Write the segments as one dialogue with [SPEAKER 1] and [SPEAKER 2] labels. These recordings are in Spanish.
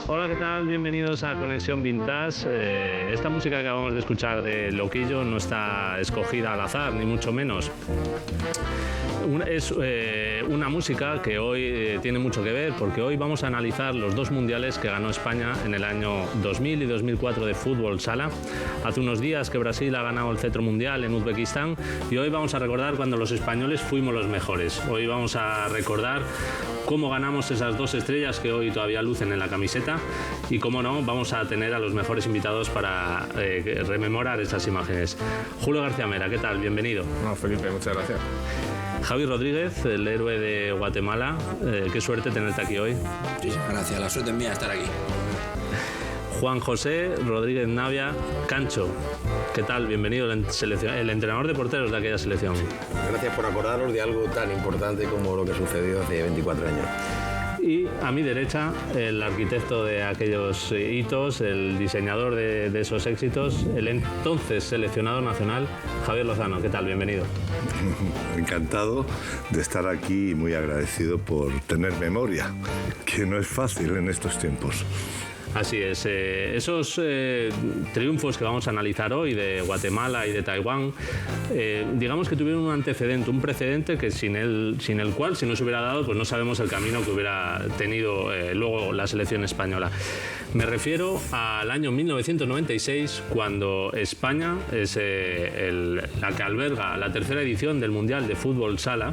[SPEAKER 1] Hola, ¿qué tal? Bienvenidos a Conexión Vintage. Esta música que acabamos de escuchar de Loquillo no está escogida al azar, ni mucho menos. Es una música que hoy tiene mucho que ver, porque hoy vamos a analizar los dos mundiales que ganó España en el año 2000 y 2004 de fútbol sala. Hace unos días que Brasil ha ganado el cetro mundial en Uzbekistán y hoy vamos a recordar cuando los españoles fuimos los mejores. Hoy vamos a recordar cómo ganamos esas dos estrellas que hoy todavía lucen en la camiseta y, cómo no, vamos a tener a los mejores invitados para rememorar esas imágenes. Julio García Mera, ¿qué tal? Bienvenido.
[SPEAKER 2] No, Felipe, muchas gracias.
[SPEAKER 1] Javi Rodríguez, el héroe de Guatemala, qué suerte tenerte aquí hoy.
[SPEAKER 3] Sí, gracias, la suerte es mía estar aquí.
[SPEAKER 1] Juan José Rodríguez Navia, Cancho, ¿qué tal? Bienvenido, el entrenador de porteros de aquella selección.
[SPEAKER 4] Gracias por acordaros de algo tan importante como lo que sucedió hace 24 años.
[SPEAKER 1] Y a mi derecha, el arquitecto de aquellos hitos, el diseñador de esos éxitos, el entonces seleccionador nacional, Javier Lozano. ¿Qué tal? Bienvenido.
[SPEAKER 5] Encantado de estar aquí y muy agradecido por tener memoria, que no es fácil en estos tiempos.
[SPEAKER 1] Así es, esos triunfos que vamos a analizar hoy de Guatemala y de Taiwán, digamos que tuvieron un antecedente, un precedente que sin el cual, si no se hubiera dado, pues no sabemos el camino que hubiera tenido luego la selección española. Me refiero al año 1996, cuando España es la que alberga la tercera edición del Mundial de Fútbol Sala,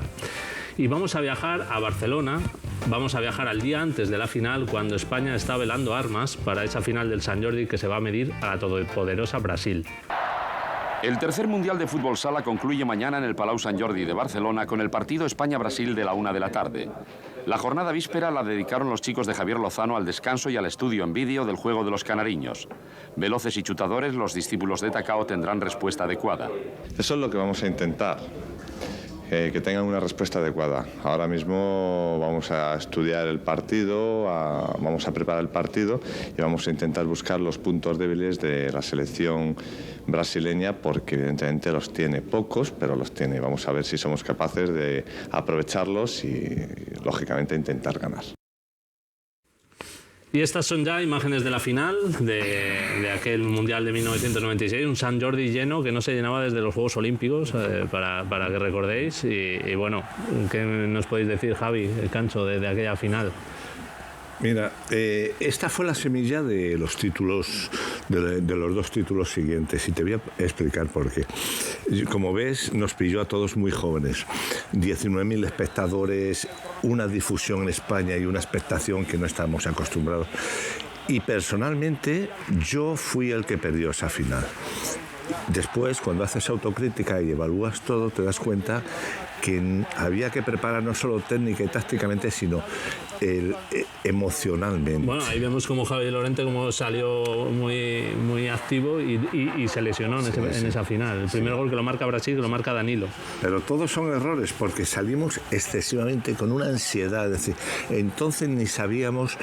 [SPEAKER 1] y vamos a viajar a Barcelona. Vamos a viajar al día antes de la final, cuando España está velando armas para esa final del Sant Jordi que se va a medir a la todopoderosa Brasil.
[SPEAKER 6] El tercer Mundial de Fútbol Sala concluye mañana en el Palau Sant Jordi de Barcelona con el partido España-Brasil de la 1 de la tarde. La jornada víspera la dedicaron los chicos de Javier Lozano al descanso y al estudio en vídeo del juego de los canariños. Veloces y chutadores, los discípulos de Tacao tendrán respuesta adecuada.
[SPEAKER 2] Eso es lo que vamos a intentar. Que tengan una respuesta adecuada. Ahora mismo vamos a estudiar el partido, vamos a preparar el partido y vamos a intentar buscar los puntos débiles de la selección brasileña, porque evidentemente los tiene pocos, pero los tiene. Vamos a ver si somos capaces de aprovecharlos y, lógicamente, intentar ganar.
[SPEAKER 1] Y estas son ya imágenes de la final de aquel Mundial de 1996, un Sant Jordi lleno que no se llenaba desde los Juegos Olímpicos, para que recordéis. Y bueno, ¿qué nos podéis decir, Javi, el Cancho, de aquella final?
[SPEAKER 5] Mira, esta fue la semilla de los títulos, de los dos títulos siguientes, y te voy a explicar por qué. Como ves, nos pilló a todos muy jóvenes, 19.000 espectadores, una difusión en España y una expectación que no estábamos acostumbrados. Y personalmente yo fui el que perdió esa final. Después, cuando haces autocrítica y evalúas todo, te das cuenta que había que preparar no solo técnica y tácticamente, sino emocionalmente.
[SPEAKER 1] Bueno, ahí vemos como Javi Lorente como salió muy activo y se lesionó en esa final. El primer gol que lo marca Brasil, que lo marca Danilo.
[SPEAKER 5] Pero todos son errores, porque salimos excesivamente con una ansiedad. Es decir, entonces ni sabíamos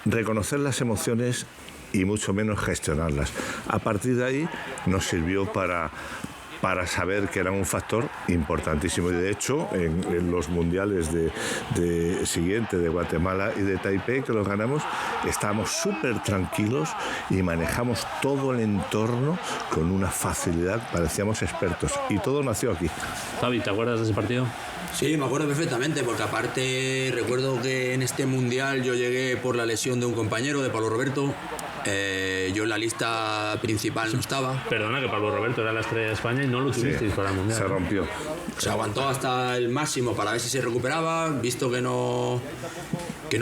[SPEAKER 5] reconocer las emociones y mucho menos gestionarlas. A partir de ahí nos sirvió para saber que era un factor importantísimo. Y de hecho, en los mundiales siguientes de Guatemala y de Taipei, que los ganamos, estábamos súper tranquilos y manejamos todo el entorno con una facilidad, parecíamos expertos. Y todo nació aquí.
[SPEAKER 1] Javi, ¿te acuerdas de ese partido?
[SPEAKER 3] Sí, me acuerdo perfectamente, porque aparte recuerdo que en este mundial yo llegué por la lesión de un compañero, de Pablo Roberto. Yo en la lista principal no estaba.
[SPEAKER 1] Perdona, que Pablo Roberto era la estrella de España y no lo tuvisteis para el mundial.
[SPEAKER 5] Se rompió.
[SPEAKER 3] Se aguantó hasta el máximo para ver si se recuperaba, visto que no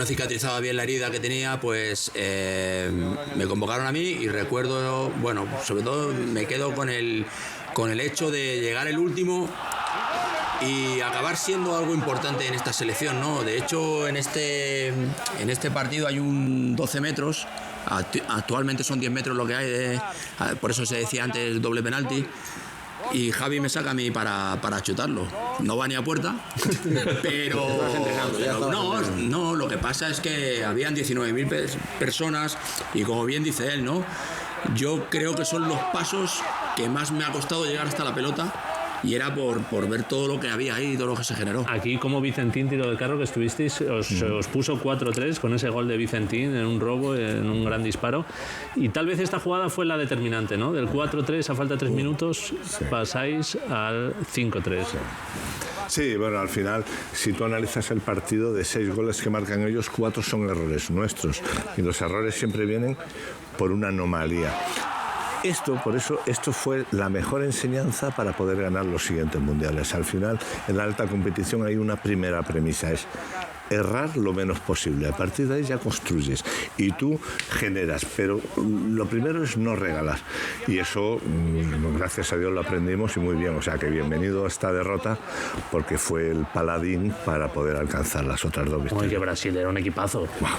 [SPEAKER 3] cicatrizaba bien la herida que tenía, pues me convocaron a mí y recuerdo, bueno, sobre todo me quedo con el hecho de llegar el último y acabar siendo algo importante en esta selección, ¿no? De hecho, en este partido hay un 12 metros, actualmente son 10 metros lo que hay, por eso se decía antes doble penalti. Y Javi me saca a mí para chutarlo. No va ni a puerta, pero no, lo que pasa es que habían 19.000 personas y, como bien dice él, ¿no? Yo creo que son los pasos que más me ha costado llegar hasta la pelota, y era por ver todo lo que había ahí, todo lo que se generó.
[SPEAKER 1] Aquí, como Vicentín tiro del carro que estuvisteis, os puso 4-3 con ese gol de Vicentín en un robo, en un gran disparo, y tal vez esta jugada fue la determinante, ¿no? Del 4-3 a falta de 3 minutos pasáis al 5-3.
[SPEAKER 5] Sí, bueno, al final, si tú analizas el partido, de 6 goles que marcan ellos, 4 son errores nuestros. Y los errores siempre vienen por una anomalía. Por eso, esto fue la mejor enseñanza para poder ganar los siguientes mundiales. Al final, en la alta competición hay una primera premisa, es errar lo menos posible. A partir de ahí ya construyes y tú generas, pero lo primero es no regalar. Y eso, gracias a Dios, lo aprendimos y muy bien. O sea que bienvenido a esta derrota, porque fue el paladín para poder alcanzar las otras 2 victorias.
[SPEAKER 1] Oye, que Brasil era un equipazo.
[SPEAKER 5] Wow.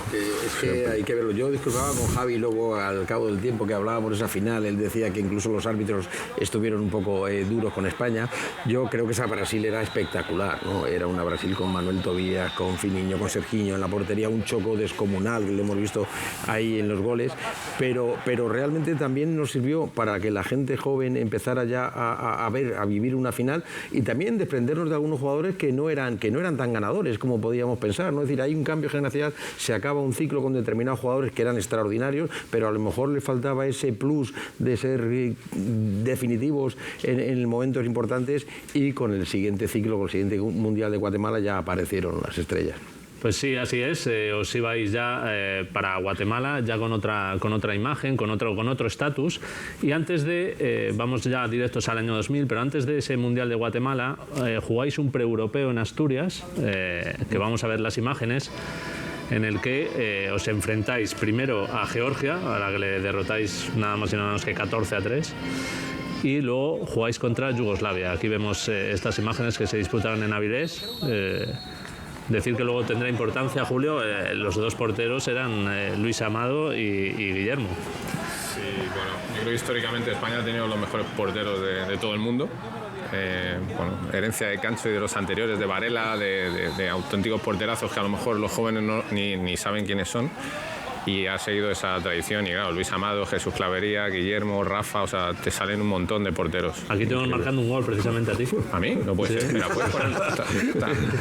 [SPEAKER 4] Es que hay que verlo. Yo disculpaba con Javi luego al cabo del tiempo que hablábamos de esa final. Él decía que incluso los árbitros estuvieron un poco duros con España. Yo creo que esa Brasil era espectacular, ¿no? Era una Brasil con Manuel Tobías, con Fini, con Serginho en la portería, un choco descomunal que lo hemos visto ahí en los goles, pero realmente también nos sirvió para que la gente joven empezara ya a vivir una final y también desprendernos de algunos jugadores que no eran tan ganadores como podíamos pensar, ¿no? Es decir, hay un cambio generacional, se acaba un ciclo con determinados jugadores que eran extraordinarios, pero a lo mejor le faltaba ese plus de ser definitivos en momentos importantes, y con el siguiente ciclo, con el siguiente Mundial de Guatemala, ya aparecieron las estrellas.
[SPEAKER 1] Pues sí, así es. Os ibais ya para Guatemala, ya con otra imagen, con otro estatus. Y antes de, vamos ya directos al año 2000, pero antes de ese Mundial de Guatemala, jugáis un preeuropeo en Asturias, que vamos a ver las imágenes, en el que os enfrentáis primero a Georgia, a la que le derrotáis nada más y nada menos que 14-3. Y luego jugáis contra Yugoslavia. Aquí vemos estas imágenes que se disputaron en Avilés. Decir que luego tendrá importancia, Julio, los 2 porteros eran Luis Amado y Guillermo.
[SPEAKER 7] Sí, bueno, yo creo que históricamente España ha tenido los mejores porteros de todo el mundo. Bueno, herencia de Cancho y de los anteriores, de Varela, de auténticos porterazos que a lo mejor los jóvenes ni saben quiénes son. Y ha seguido esa tradición, y claro, Luis Amado, Jesús Clavería, Guillermo, Rafa, o sea, te salen un montón de porteros.
[SPEAKER 1] Aquí tenemos marcando un gol precisamente a ti.
[SPEAKER 7] ¿A mí? No puede ser. Mira, puedes poner...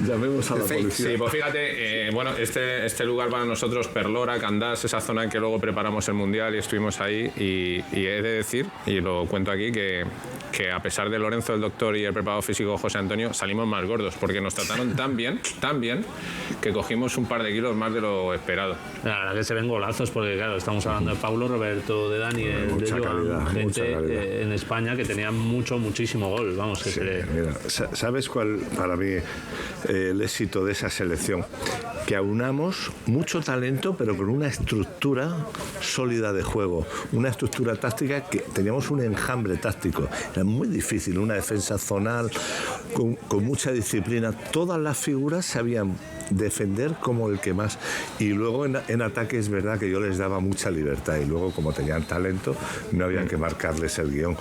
[SPEAKER 5] Llamemos a la policía.
[SPEAKER 7] Sí, pues fíjate, bueno, este lugar para nosotros, Perlora, Candás, esa zona en que luego preparamos el Mundial y estuvimos ahí, y he de decir, y lo cuento aquí, que a pesar de Lorenzo, el doctor, y el preparador físico José Antonio, salimos más gordos, porque nos trataron tan bien, que cogimos un par de kilos más de lo esperado.
[SPEAKER 1] La verdad que se ven golazos, porque claro, estamos hablando de Paulo, Roberto, de Dani, de Joan, gente en España que tenía muchísimo gol, vamos, que
[SPEAKER 5] sí, mira, ¿sabes cuál para mí el éxito de esa selección? Que aunamos mucho talento, pero con una estructura sólida de juego, una estructura táctica, que teníamos un enjambre táctico. Era muy difícil, una defensa zonal con mucha disciplina. Todas las figuras sabían defender como el que más, y luego en ataque es verdad que yo les daba mucha libertad, y luego, como tenían talento, no había que marcarles el guión.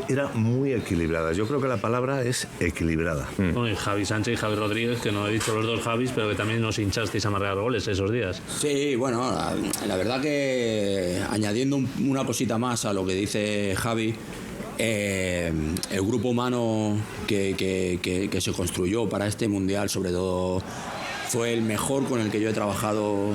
[SPEAKER 5] Era muy equilibrada. Yo creo que la palabra es equilibrada.
[SPEAKER 1] Bueno, y Javi Sánchez y Javi Rodríguez, que no he dicho los 2 Javis, pero que también nos hinchasteis a marcar goles esos días.
[SPEAKER 3] Sí, bueno, la verdad que añadiendo una cosita más a lo que dice Javi, el grupo humano que se construyó para este Mundial, sobre todo, fue el mejor con el que yo he trabajado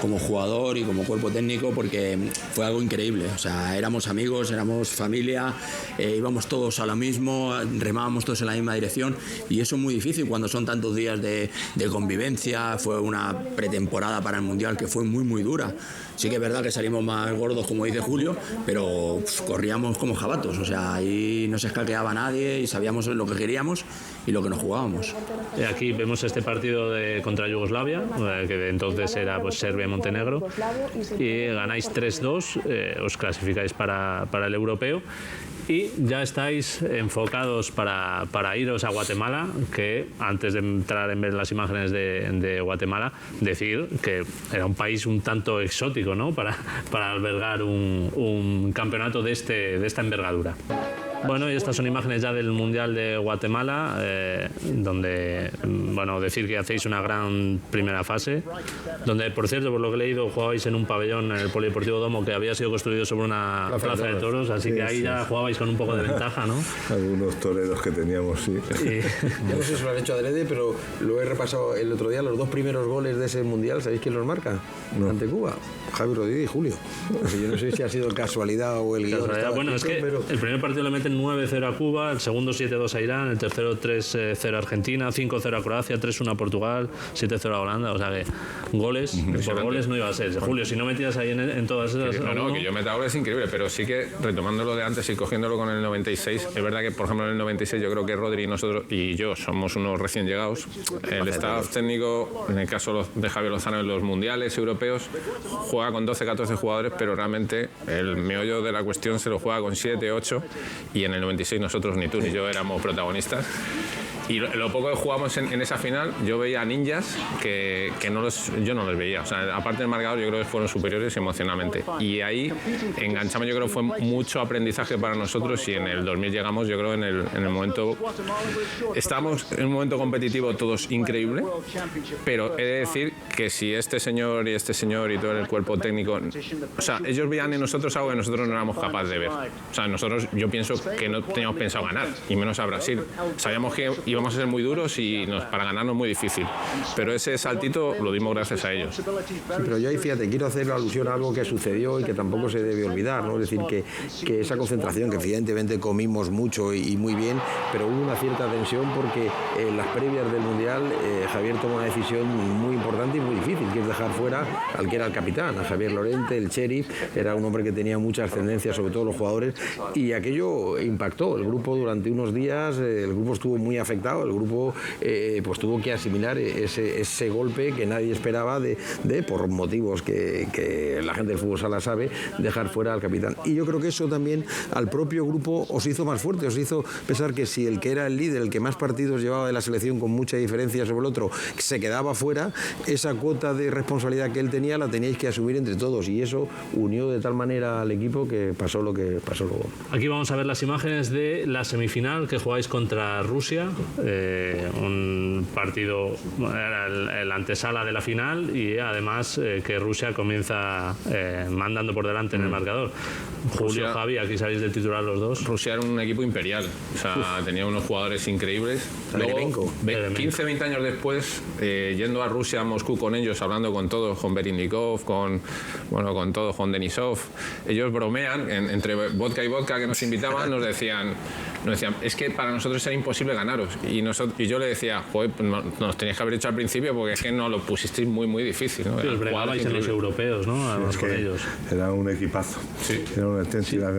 [SPEAKER 3] como jugador y como cuerpo técnico, porque fue algo increíble. O sea, éramos amigos, éramos familia, íbamos todos a lo mismo, remábamos todos en la misma dirección, y eso es muy difícil cuando son tantos días de convivencia. Fue una pretemporada para el Mundial que fue muy dura. Sí que es verdad que salimos más gordos, como dice Julio, pero corríamos como jabatos. O sea, ahí no se escaqueaba nadie y sabíamos lo que queríamos y lo que nos jugábamos.
[SPEAKER 1] Aquí vemos este partido contra Yugoslavia, que entonces era pues Serbia y Montenegro, y ganáis 3-2, os clasificáis para el europeo, y ya estáis enfocados para iros a Guatemala, que antes de entrar en ver las imágenes de Guatemala, decir que era un país un tanto exótico, ¿no? para albergar un campeonato de esta envergadura. Bueno, y estas son imágenes ya del Mundial de Guatemala, donde, bueno, decir que hacéis una gran primera fase, donde, por cierto, por lo que he leído, jugabais en un pabellón en el Polideportivo Domo que había sido construido sobre una plaza de toros, así que ahí ya jugabais con un poco de ventaja, ¿no?
[SPEAKER 5] Algunos toreros que teníamos, sí.
[SPEAKER 4] Yo no sé si lo han hecho adrede, pero lo he repasado el otro día. Los 2 primeros goles de ese Mundial, ¿sabéis quién los marca? No. Ante Cuba, Javi Rodríguez y Julio. Yo no sé si ha sido casualidad o el guión.
[SPEAKER 1] Bueno, es que
[SPEAKER 4] pero...
[SPEAKER 1] el primer partido le meten 9-0 a Cuba, el segundo 7-2 a Irán, el tercero 3-0 a Argentina, 5-0 a Croacia, 3-1 a Portugal, 7-0 a Holanda. O sea que goles, por goles no iba a ser. Julio, si no metías ahí en todas esas...
[SPEAKER 7] No, que yo meta goles es increíble, pero sí que retomándolo de antes y cogiéndolo con el 96, es verdad que, por ejemplo, en el 96 yo creo que Rodri y nosotros y yo somos unos recién llegados. El staff técnico, en el caso de Javier Lozano en los mundiales europeos, juega con 12-14 jugadores, pero realmente el meollo de la cuestión se lo juega con 7-8, y en el 96 nosotros ni tú ni yo éramos protagonistas. Y lo poco que jugamos en esa final, yo veía a ninjas que yo no los veía. O sea, aparte del marcador, yo creo que fueron superiores emocionalmente. Y ahí enganchamos, yo creo que fue mucho aprendizaje para nosotros, y en el 2000 llegamos, yo creo, en el momento... Estábamos en un momento competitivo todos increíble, pero he de decir que si este señor y todo el cuerpo técnico... O sea, ellos veían en nosotros algo que nosotros no éramos capaces de ver. O sea, nosotros, yo pienso que no teníamos pensado ganar, y menos a Brasil. Sabíamos que íbamos a ser muy duros y para ganarnos muy difícil, pero ese saltito lo dimos gracias a ellos.
[SPEAKER 4] Sí, pero yo ahí, fíjate, quiero hacer alusión a algo que sucedió y que tampoco se debe olvidar, ¿no? Es decir, que esa concentración, que evidentemente comimos mucho y muy bien, pero hubo una cierta tensión porque en las previas del Mundial Javier tomó una decisión muy importante y muy difícil, que es dejar fuera al que era el capitán, a Javier Lorente, el sheriff. Era un hombre que tenía mucha ascendencia sobre todos los jugadores, y aquello impactó el grupo durante unos días. El grupo estuvo muy afectado, el grupo pues tuvo que asimilar ese golpe que nadie esperaba de por motivos que la gente del fútbol sala sabe, dejar fuera al capitán. Y yo creo que eso también al propio grupo os hizo más fuerte, os hizo pensar que si el que era el líder, el que más partidos llevaba de la selección con mucha diferencia sobre el otro, se quedaba fuera, esa cuota de responsabilidad que él tenía la teníais que asumir entre todos, y eso unió de tal manera al equipo que pasó lo que pasó luego.
[SPEAKER 1] Aquí vamos a ver las imágenes de la semifinal que jugáis contra Rusia, un partido, era el antesala de la final, y además que Rusia comienza mandando por delante en el marcador. Julio, Javi, aquí sabéis del titular los dos.
[SPEAKER 7] Rusia era un equipo imperial, o sea, tenía unos jugadores increíbles. Luego, 15-20 años después, yendo a Rusia, a Moscú con ellos, hablando con todos, con Berindikov, con todos, con Denisov, ellos bromean, entre vodka y vodka que nos invitaban, nos decían, es que para nosotros era imposible ganaros. Y yo le decía, joder, nos teníais que haber hecho al principio, porque es que nos lo pusisteis muy, muy difícil, ¿no?
[SPEAKER 1] Sí, os bregabais en los europeos, ¿no? Además, con ellos.
[SPEAKER 5] Era un equipazo. Sí. Era una intensidad,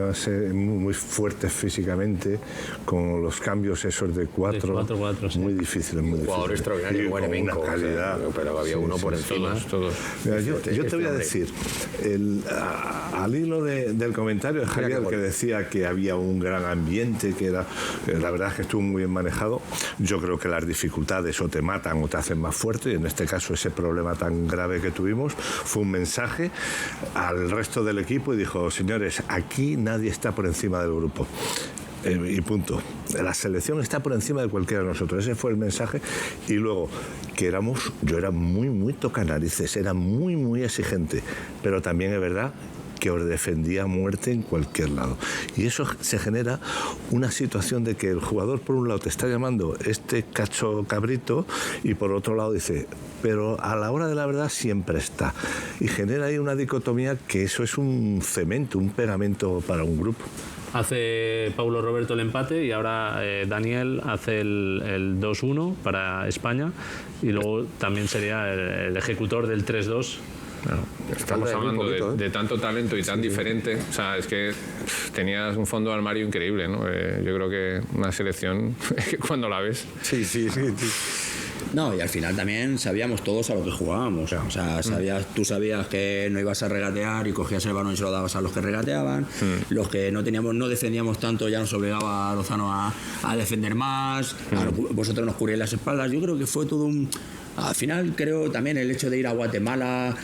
[SPEAKER 5] muy fuerte físicamente, con los cambios esos de 4,
[SPEAKER 1] sí.
[SPEAKER 5] Muy difíciles, muy difíciles.
[SPEAKER 4] Jugador extraordinario,
[SPEAKER 5] una calidad.
[SPEAKER 4] Pero había uno por encima.
[SPEAKER 7] Todos.
[SPEAKER 5] Mira, yo te voy a decir, al hilo del comentario de Javier, que decía que había un gran ambiente, que era, la verdad es que estuvo muy bien manejado. Yo creo que las dificultades o te matan o te hacen más fuerte, y en este caso ese problema tan grave que tuvimos fue un mensaje al resto del equipo, y dijo, señores, aquí nadie está por encima del grupo. Y punto. La selección está por encima de cualquiera de nosotros. Ese fue el mensaje. Y luego, yo era muy, muy tocanarices, era muy, muy exigente, pero también es verdad que os defendía a muerte en cualquier lado. Y eso se genera una situación de que el jugador, por un lado, te está llamando este cacho cabrito, y por otro lado dice, pero a la hora de la verdad siempre está. Y genera ahí una dicotomía que eso es un cemento, un pegamento para un grupo.
[SPEAKER 1] Hace Paulo Roberto el empate, y ahora Daniel hace el 2-1 para España, y luego también sería el ejecutor del 3-2.
[SPEAKER 7] Claro, estamos hablando de tanto talento y tan diferente. O sea, es que tenías un fondo de armario increíble, ¿no? Yo creo que una selección, cuando la ves...
[SPEAKER 4] Sí.
[SPEAKER 3] No, y al final también sabíamos todos a lo que jugábamos. O sea, tú sabías que no ibas a regatear y cogías el balón y se lo dabas a los que regateaban. Los que no defendíamos tanto, ya nos obligaba a Lozano a defender más. Vosotros nos cubríais las espaldas. Yo creo que fue todo un... Al final creo también el hecho de ir a Guatemala,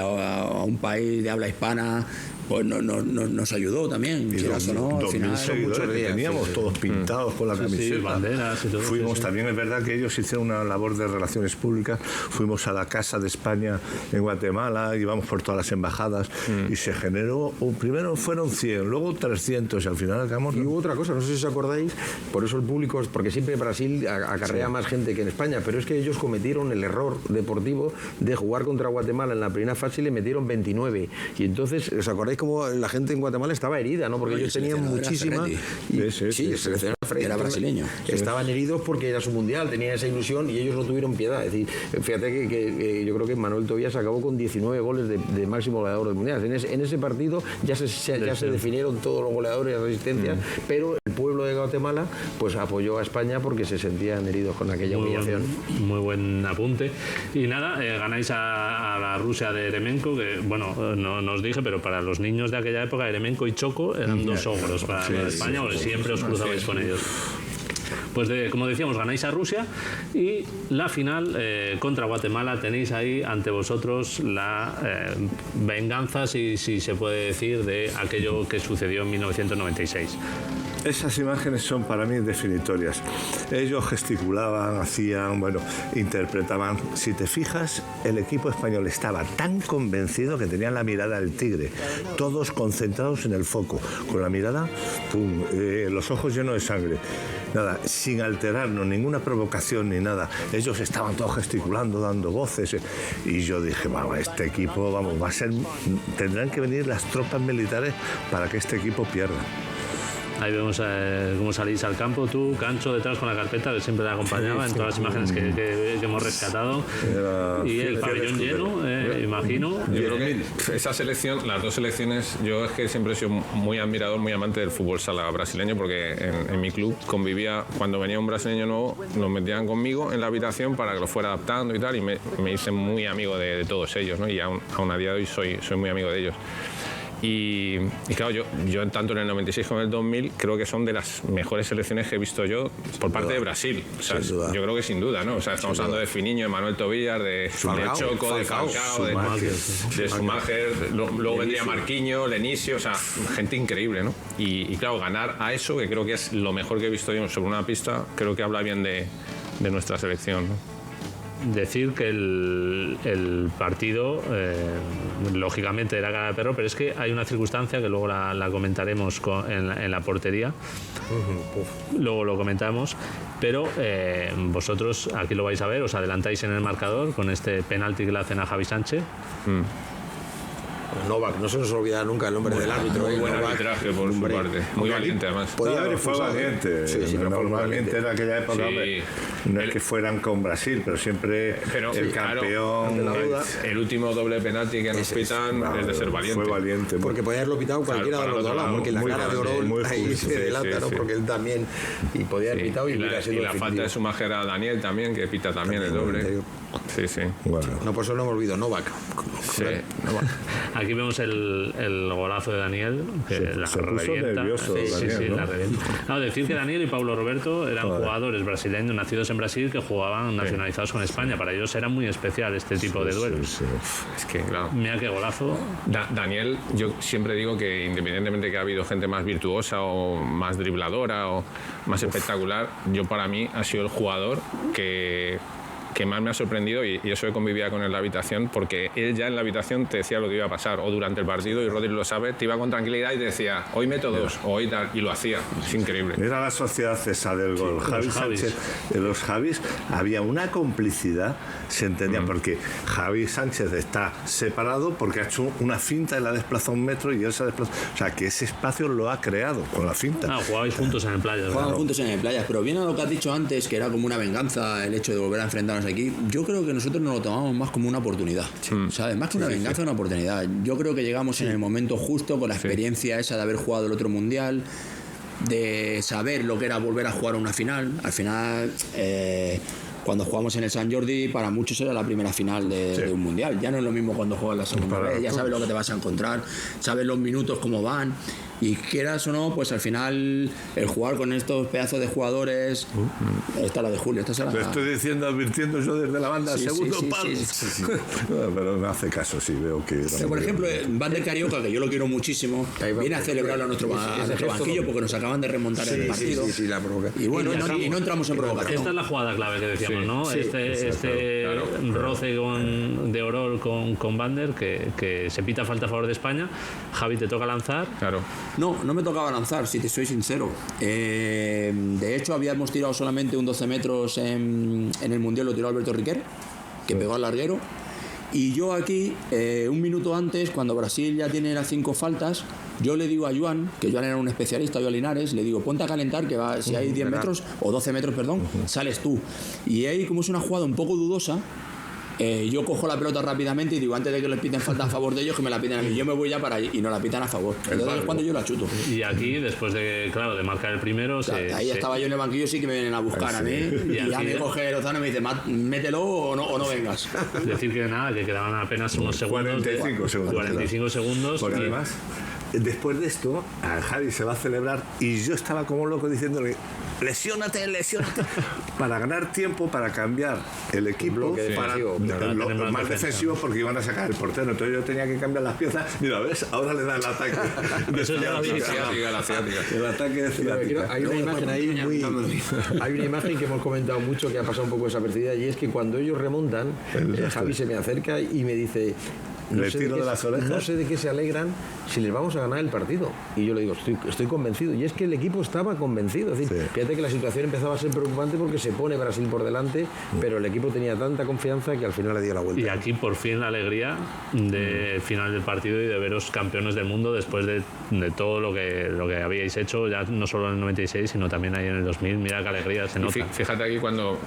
[SPEAKER 3] a un país de habla hispana, pues nos ayudó también.
[SPEAKER 5] Y
[SPEAKER 3] quieras o no, al
[SPEAKER 5] 2000
[SPEAKER 3] final,
[SPEAKER 5] seguidores que teníamos, todos pintados con la camiseta.
[SPEAKER 1] Sí, banderas y todo.
[SPEAKER 5] Fuimos también, es verdad que ellos hicieron una labor de relaciones públicas. Fuimos a la Casa de España en Guatemala, íbamos por todas las embajadas y se generó, primero fueron 100, luego 300 y al final acabamos...
[SPEAKER 4] Y hubo otra cosa, no sé si os acordáis, por eso el público, porque siempre Brasil acarrea más gente que en España, pero es que ellos cometieron el error deportivo de jugar contra Guatemala en la primera fase y le metieron 29. Y entonces, ¿os acordáis cómo la gente en Guatemala estaba herida, ¿no? Porque ellos tenían muchísima...
[SPEAKER 3] el seleccionador era brasileño.
[SPEAKER 4] Estaban heridos porque era su mundial, tenían esa ilusión y ellos no tuvieron piedad. Es decir, fíjate que yo creo que Manuel Tobías acabó con 19 goles de máximo goleador del mundial. En ese partido ya se definieron todos los goleadores y asistencias, pero el pueblo de Guatemala pues apoyó a España porque se sentían heridos con aquella humillación.
[SPEAKER 1] Muy buen apunte. Y nada, ganáis a la Rusia de Eremenko, que bueno, no os dije, pero para los niños de aquella época, Eremenko y Choco eran dos ogros para España, porque siempre os cruzabais con ellos. Pues como decíamos, ganáis a Rusia y la final contra Guatemala. Tenéis ahí ante vosotros la venganza, si se puede decir, de aquello que sucedió en 1996.
[SPEAKER 5] Esas imágenes son para mí definitorias. Ellos gesticulaban, hacían, interpretaban. Si te fijas, el equipo español estaba tan convencido que tenían la mirada del tigre, todos concentrados en el foco, con la mirada, los ojos llenos de sangre. Nada, sin alterarnos, ninguna provocación ni nada. Ellos estaban todos gesticulando, dando voces. Y yo dije, este equipo, tendrán que venir las tropas militares para que este equipo pierda.
[SPEAKER 1] Ahí vemos cómo salís al campo, tú, Cancho, detrás con la carpeta, que siempre te acompañaba en todas las imágenes que hemos rescatado. Y el pabellón lleno, imagino.
[SPEAKER 7] Yo creo que esa selección, las dos selecciones, yo es que siempre he sido muy admirador, muy amante del fútbol sala brasileño, porque en mi club convivía, cuando venía un brasileño nuevo, nos metían conmigo en la habitación para que lo fuera adaptando y tal, y me hice muy amigo de todos ellos, ¿no? Y aún a día de hoy soy muy amigo de ellos. Y claro, yo tanto en el 96 como en el 2000 creo que son de las mejores selecciones que he visto yo por parte de Brasil. O sea, yo creo que sin duda, ¿no? O sea, estamos hablando de Finiño, de Manuel Tobías, de Choco, de Falcao, de Schumacher, luego vendría Marquinhos, Lenicio, o sea, gente increíble, ¿no? Y claro, ganar a eso, que creo que es lo mejor que he visto yo sobre una pista, creo que habla bien de nuestra selección, ¿no?
[SPEAKER 1] Decir que el partido lógicamente era cara de perro, pero es que hay una circunstancia que luego la comentaremos en la portería, luego lo comentamos, pero vosotros aquí lo vais a ver, os adelantáis en el marcador con este penalti que le hacen a Javi Sánchez.
[SPEAKER 4] Novak, no se nos olvidará nunca el nombre del árbitro.
[SPEAKER 7] Muy buen arbitraje por su parte, muy valiente además.
[SPEAKER 5] Podía haber fue valiente. Normalmente en aquella época no es que fueran con Brasil, pero siempre el campeón.
[SPEAKER 7] El último doble penalti que nos pitan es de ser valiente.
[SPEAKER 5] Fue valiente.
[SPEAKER 4] Porque podía haberlo pitado cualquiera de los dos lados, porque la cara de Orol ahí se delata, ¿no? Porque él también, y podía haber pitado y hubiera sido.
[SPEAKER 7] Y la falta de Schumacher a Daniel también, que pita también el doble. Sí.
[SPEAKER 4] Bueno. No, por eso no me olvido, Novak.
[SPEAKER 7] Sí, Novak.
[SPEAKER 1] Aquí vemos el golazo de Daniel, que la
[SPEAKER 5] se puso
[SPEAKER 1] revienta.
[SPEAKER 5] Nervioso, Daniel, ¿no?
[SPEAKER 1] La revienta. Decir que Daniel y Paulo Roberto eran jugadores brasileños nacidos en Brasil que jugaban nacionalizados con España. Para ellos era muy especial este tipo de duelos.
[SPEAKER 7] Es que, claro.
[SPEAKER 1] Mira qué golazo.
[SPEAKER 7] Daniel, yo siempre digo que independientemente que ha habido gente más virtuosa o más dribladora o más espectacular, yo para mí ha sido el jugador que más me ha sorprendido, y eso que convivía con él en la habitación, porque él ya en la habitación te decía lo que iba a pasar, o durante el partido, y Rodri lo sabe, te iba con tranquilidad y te decía, hoy meto dos, o hoy tal, y lo hacía. Es increíble.
[SPEAKER 5] Mira la sociedad esa del gol. Javi Sánchez, de los Javis, había una complicidad, se entendía, porque Javi Sánchez está separado porque ha hecho una finta y la ha desplazado un metro y él se ha desplazado. O sea, que ese espacio lo ha creado con la finta.
[SPEAKER 1] Jugabais juntos en el Playas.
[SPEAKER 3] Jugaban juntos en el Playas, pero viene a lo que has dicho antes, que era como una venganza el hecho de volver a enfrentarnos aquí. Yo creo que nosotros nos lo tomamos más como una oportunidad, ¿sabes? Más que una venganza, una oportunidad. Yo creo que llegamos en el momento justo, con la experiencia esa de haber jugado el otro mundial, de saber lo que era volver a jugar una final. Al final, cuando jugamos en el Sant Jordi, para muchos era la primera final de un mundial. Ya no es lo mismo cuando juegas la segunda vez, ya sabes lo que te vas a encontrar, sabes los minutos cómo van. Y quieras o no, pues al final el jugar con estos pedazos de jugadores, esta la de Julio, esta será.
[SPEAKER 5] Lo estoy diciendo, advirtiendo yo desde la banda,
[SPEAKER 3] Sí,
[SPEAKER 5] segundo
[SPEAKER 3] sí,
[SPEAKER 5] palo.
[SPEAKER 3] sí.
[SPEAKER 5] Pero no hace caso, sí, veo que...
[SPEAKER 3] Pero, por ejemplo, Van der Carioca, que yo lo quiero muchísimo, viene a celebrarlo a nuestro banquillo porque nos acaban de remontar el partido.
[SPEAKER 4] Sí, la provoca.
[SPEAKER 3] Y bueno, y no entramos en provocación.
[SPEAKER 1] Esta es la jugada clave que decíamos, ¿no? Este roce de Orol con Van der, que se pita falta a favor de España. Javi, te toca lanzar.
[SPEAKER 7] Claro.
[SPEAKER 3] No me tocaba lanzar, si te soy sincero. De hecho, habíamos tirado solamente un 12 metros en el Mundial, lo tiró Alberto Riquer, que pegó al larguero. Y yo aquí, un minuto antes, cuando Brasil ya tiene las 5 faltas, yo le digo a Joan, que Joan era un especialista, yo a Linares, le digo, ponte a calentar, que va, si hay 10 metros, o 12 metros, perdón, sales tú. Y ahí, como es una jugada un poco dudosa, yo cojo la pelota rápidamente y digo, antes de que les piten falta a favor de ellos, que me la piten a mí. Yo me voy ya para allí y no la pitan a favor. Entonces es cuando yo la chuto.
[SPEAKER 1] Y aquí, después de marcar el primero...
[SPEAKER 3] Ahí estaba yo en el banquillo, sí que me vienen a buscar a mí. Y ya me coge Lozano y me dice, mételo o no vengas.
[SPEAKER 1] Decir que nada, que quedaban apenas unos segundos. 45 segundos.
[SPEAKER 5] Porque además, después de esto, a Javi se va a celebrar y yo estaba como loco diciéndole, lesiónate, para ganar tiempo, para cambiar el equipo, para lo más defensivo, porque iban a sacar el portero. Entonces yo tenía que cambiar las piezas. Mira, ¿ves? Ahora le da el ataque.
[SPEAKER 1] Eso ya lo dije.
[SPEAKER 7] La ciática.
[SPEAKER 5] El ataque de ciática.
[SPEAKER 4] Hay una imagen ahí hay una imagen que hemos comentado mucho que ha pasado un poco desapercibida, y es que cuando ellos remontan, Javi se me acerca y me dice...
[SPEAKER 5] Le tiro de las orejas.
[SPEAKER 4] No sé de qué se alegran si les vamos a ganar el partido. Y yo le digo, estoy convencido. Y es que el equipo estaba convencido. Es decir, fíjate que la situación empezaba a ser preocupante porque se pone Brasil por delante, pero el equipo tenía tanta confianza que al final le dio la vuelta.
[SPEAKER 1] Y aquí por fin la alegría del final del partido y de veros campeones del mundo después de todo lo que habíais hecho, ya no solo en el 96, sino también ahí en el 2000. Mira qué alegría se nota.
[SPEAKER 7] Fíjate aquí cuando...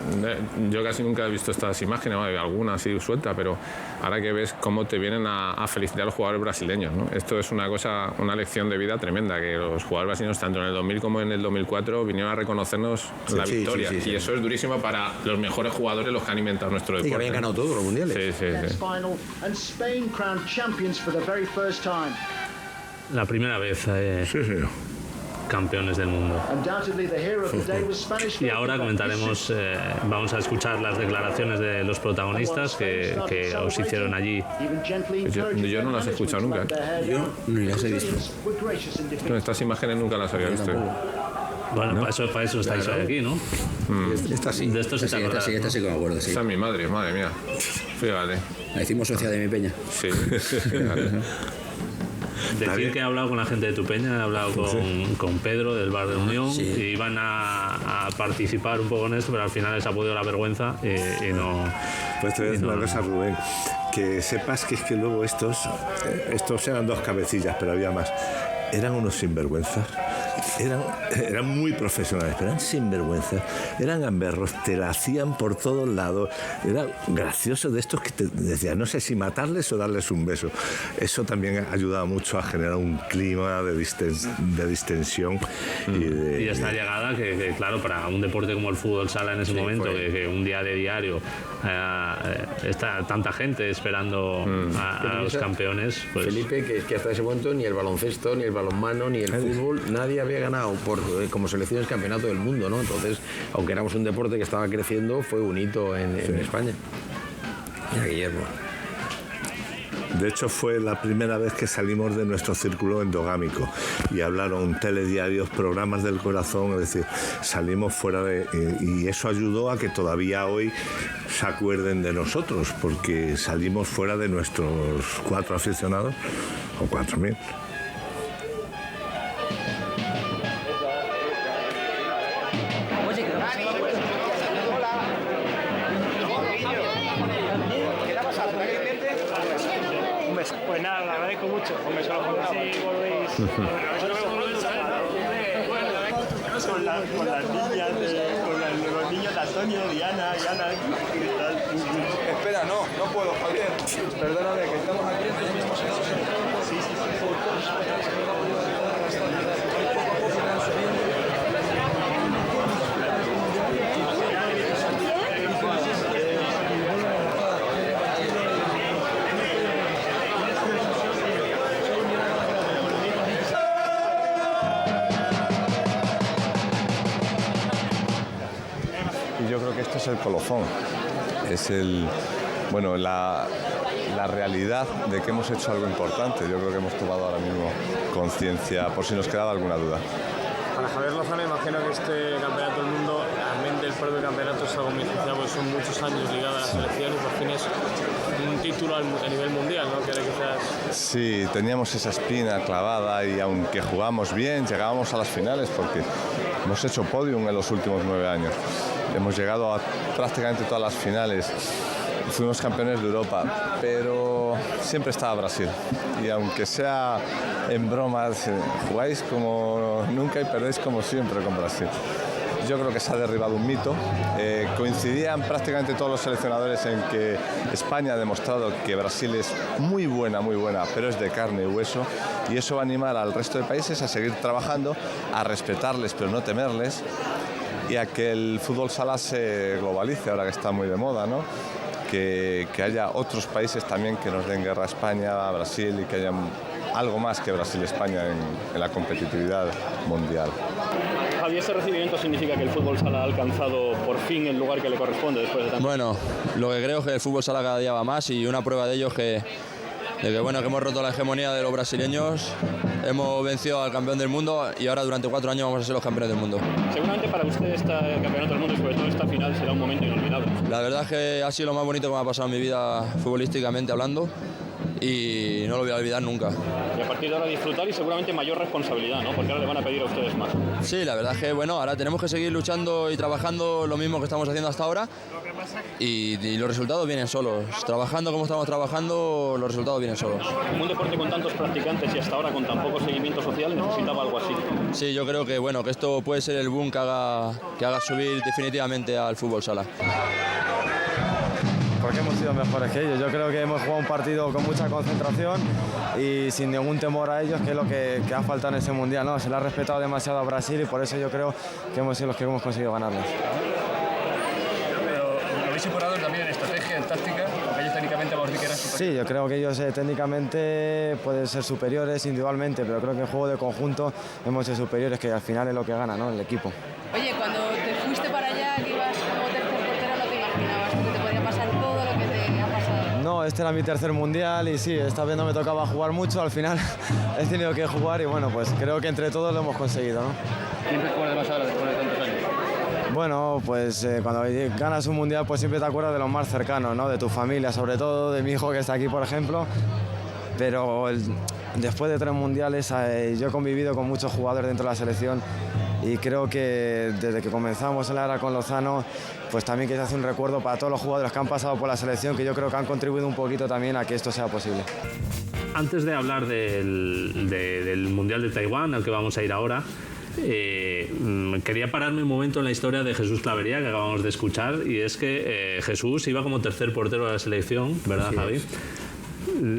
[SPEAKER 7] Yo casi nunca he visto estas imágenes, alguna así suelta, pero ahora que ves cómo te vienen a felicitar a los jugadores brasileños, ¿no? Esto es una lección de vida tremenda, que los jugadores brasileños, tanto en el 2000 como en el 2004, vinieron a reconocernos la victoria. Y eso es durísimo para los mejores jugadores, los que han inventado nuestro deporte.
[SPEAKER 4] Y que habían ganado todos los mundiales.
[SPEAKER 1] La primera vez campeones del mundo. Y ahora comentaremos, vamos a escuchar las declaraciones de los protagonistas que os hicieron allí.
[SPEAKER 7] Yo no las he escuchado nunca.
[SPEAKER 3] Yo ni las he visto.
[SPEAKER 7] Estas imágenes nunca las había visto.
[SPEAKER 1] Bueno, ¿no? para eso estáis hoy aquí, ¿no?
[SPEAKER 3] Esta sí.
[SPEAKER 1] De esto se te acuerdas,
[SPEAKER 3] esta sí que me acuerdo, sí.
[SPEAKER 7] Esta es mi madre mía. Fíjate.
[SPEAKER 3] La hicimos socia de mi peña.
[SPEAKER 7] Sí, fíjate.
[SPEAKER 1] Decir que he hablado con la gente de tu peña, he hablado con Pedro del Bar de Unión, y iban a participar un poco en esto, pero al final les ha podido la vergüenza y no...
[SPEAKER 5] Pues te voy a decir una cosa, Rubén, que sepas que es que luego estos eran 2 cabecillas, pero había más. Eran unos sinvergüenzas. Eran muy profesionales, pero eran sinvergüenzas, eran gamberros, te la hacían por todos lados. Eran graciosos de estos que te decían, no sé si matarles o darles un beso. Eso también ha ayudado mucho a generar un clima de distensión.
[SPEAKER 1] Y esta llegada que, claro, para un deporte como el fútbol sala en ese momento, que un día de diario está tanta gente esperando a los campeones. Pues...
[SPEAKER 4] Felipe, que hasta ese momento ni el baloncesto, ni el balonmano, ni el fútbol, nadie había ganado como selecciones campeonato del mundo, ¿no? Entonces, aunque éramos un deporte que estaba creciendo, fue un hito en España. Mira, Guillermo.
[SPEAKER 5] De hecho, fue la primera vez que salimos de nuestro círculo endogámico y hablaron telediarios, programas del corazón, es decir, salimos fuera y eso ayudó a que todavía hoy se acuerden de nosotros, porque salimos fuera de nuestros 4 aficionados, o 4.000.
[SPEAKER 8] Pues nada, le agradezco mucho. Hombre, solo si volvéis. Con las niñas, con los niños, Antonio, Diana, ¿qué tal?
[SPEAKER 9] Espera, no puedo, Javier. Perdóname, que estamos aquí.
[SPEAKER 8] Sí.
[SPEAKER 2] es el colofón, es la realidad de que hemos hecho algo importante. Yo creo que hemos tomado ahora mismo conciencia, por si nos quedaba alguna duda.
[SPEAKER 10] Para Javier Lozano, imagino que este campeonato del mundo, también del propio campeonato, es algo muy especial, porque son muchos años ligados a la selección y por fin es un título a nivel mundial, ¿no? Que ahora quizás...
[SPEAKER 2] Sí, teníamos esa espina clavada y aunque jugamos bien, llegábamos a las finales porque hemos hecho podium en los últimos 9 años. Hemos llegado a prácticamente todas las finales. Fuimos campeones de Europa, pero siempre estaba Brasil. Y aunque sea en bromas, jugáis como nunca y perdéis como siempre con Brasil. Yo creo que se ha derribado un mito. Coincidían prácticamente todos los seleccionadores en que España ha demostrado que Brasil es muy buena, pero es de carne y hueso. Y eso va a animar al resto de países a seguir trabajando, a respetarles pero no temerles, y a que el fútbol sala se globalice, ahora que está muy de moda, ¿no? Que haya otros países también que nos den guerra a España, a Brasil, y que haya algo más que Brasil-España en la competitividad mundial.
[SPEAKER 11] Javier, ¿ese recibimiento significa que el fútbol sala ha alcanzado por fin el lugar que le corresponde después de tanto?
[SPEAKER 12] Bueno, lo que creo es que el fútbol sala cada día va más, y una prueba de ello es que hemos roto la hegemonía de los brasileños, hemos vencido al campeón del mundo y ahora durante 4 años vamos a ser los campeones del mundo.
[SPEAKER 11] Seguramente para usted este campeonato del mundo y sobre todo esta final será un momento inolvidable.
[SPEAKER 12] La verdad es que ha sido lo más bonito que me ha pasado en mi vida futbolísticamente hablando, y no lo voy a olvidar nunca.
[SPEAKER 11] Y a partir de ahora disfrutar y seguramente mayor responsabilidad, ¿no? Porque ahora le van a pedir a ustedes más.
[SPEAKER 12] Sí, la verdad es que ahora tenemos que seguir luchando y trabajando lo mismo que estamos haciendo hasta ahora, y los resultados vienen solos. Trabajando como estamos trabajando, los resultados vienen solos.
[SPEAKER 11] Un deporte con tantos practicantes y hasta ahora con tan poco seguimiento social necesitaba algo así.
[SPEAKER 12] Sí, yo creo que esto puede ser el boom que haga subir definitivamente al fútbol sala.
[SPEAKER 10] Porque hemos sido mejores que ellos. Yo creo que hemos jugado un partido con mucha concentración y sin ningún temor a ellos, que es lo que ha faltado en ese mundial, ¿no? Se le ha respetado demasiado a Brasil y por eso yo creo que hemos sido los que hemos conseguido ganarles.
[SPEAKER 11] Pero lo habéis superado también en estrategia, en táctica, porque ellos técnicamente vamos a decir que eran superiores.
[SPEAKER 10] Sí, yo creo que ellos técnicamente pueden ser superiores individualmente, pero creo que en juego de conjunto hemos sido superiores, que al final es lo que gana, ¿no? El equipo.
[SPEAKER 13] Oye, cuando te fuiste para allá, que ibas como tercer portero, no te imaginabas que te podía pasar todo lo que te ha pasado.
[SPEAKER 10] No, este era mi tercer mundial y sí, esta vez no me tocaba jugar mucho, al final he tenido que jugar y bueno, pues creo que entre todos lo hemos conseguido, ¿no?
[SPEAKER 11] ¿Siempre juegas más ahora después de tantos años?
[SPEAKER 10] Bueno, pues cuando ganas un mundial pues siempre te acuerdas de los más cercanos, ¿no? De tu familia, sobre todo de mi hijo que está aquí, por ejemplo. Pero después de 3 mundiales yo he convivido con muchos jugadores dentro de la selección y creo que desde que comenzamos en la era con Lozano, pues también que se hace un recuerdo para todos los jugadores que han pasado por la selección, que yo creo que han contribuido un poquito también a que esto sea posible.
[SPEAKER 1] Antes de hablar del Mundial de Taiwán, al que vamos a ir ahora, quería pararme un momento en la historia de Jesús Clavería, que acabamos de escuchar, y es que Jesús iba como tercer portero de la selección, ¿verdad, Javi?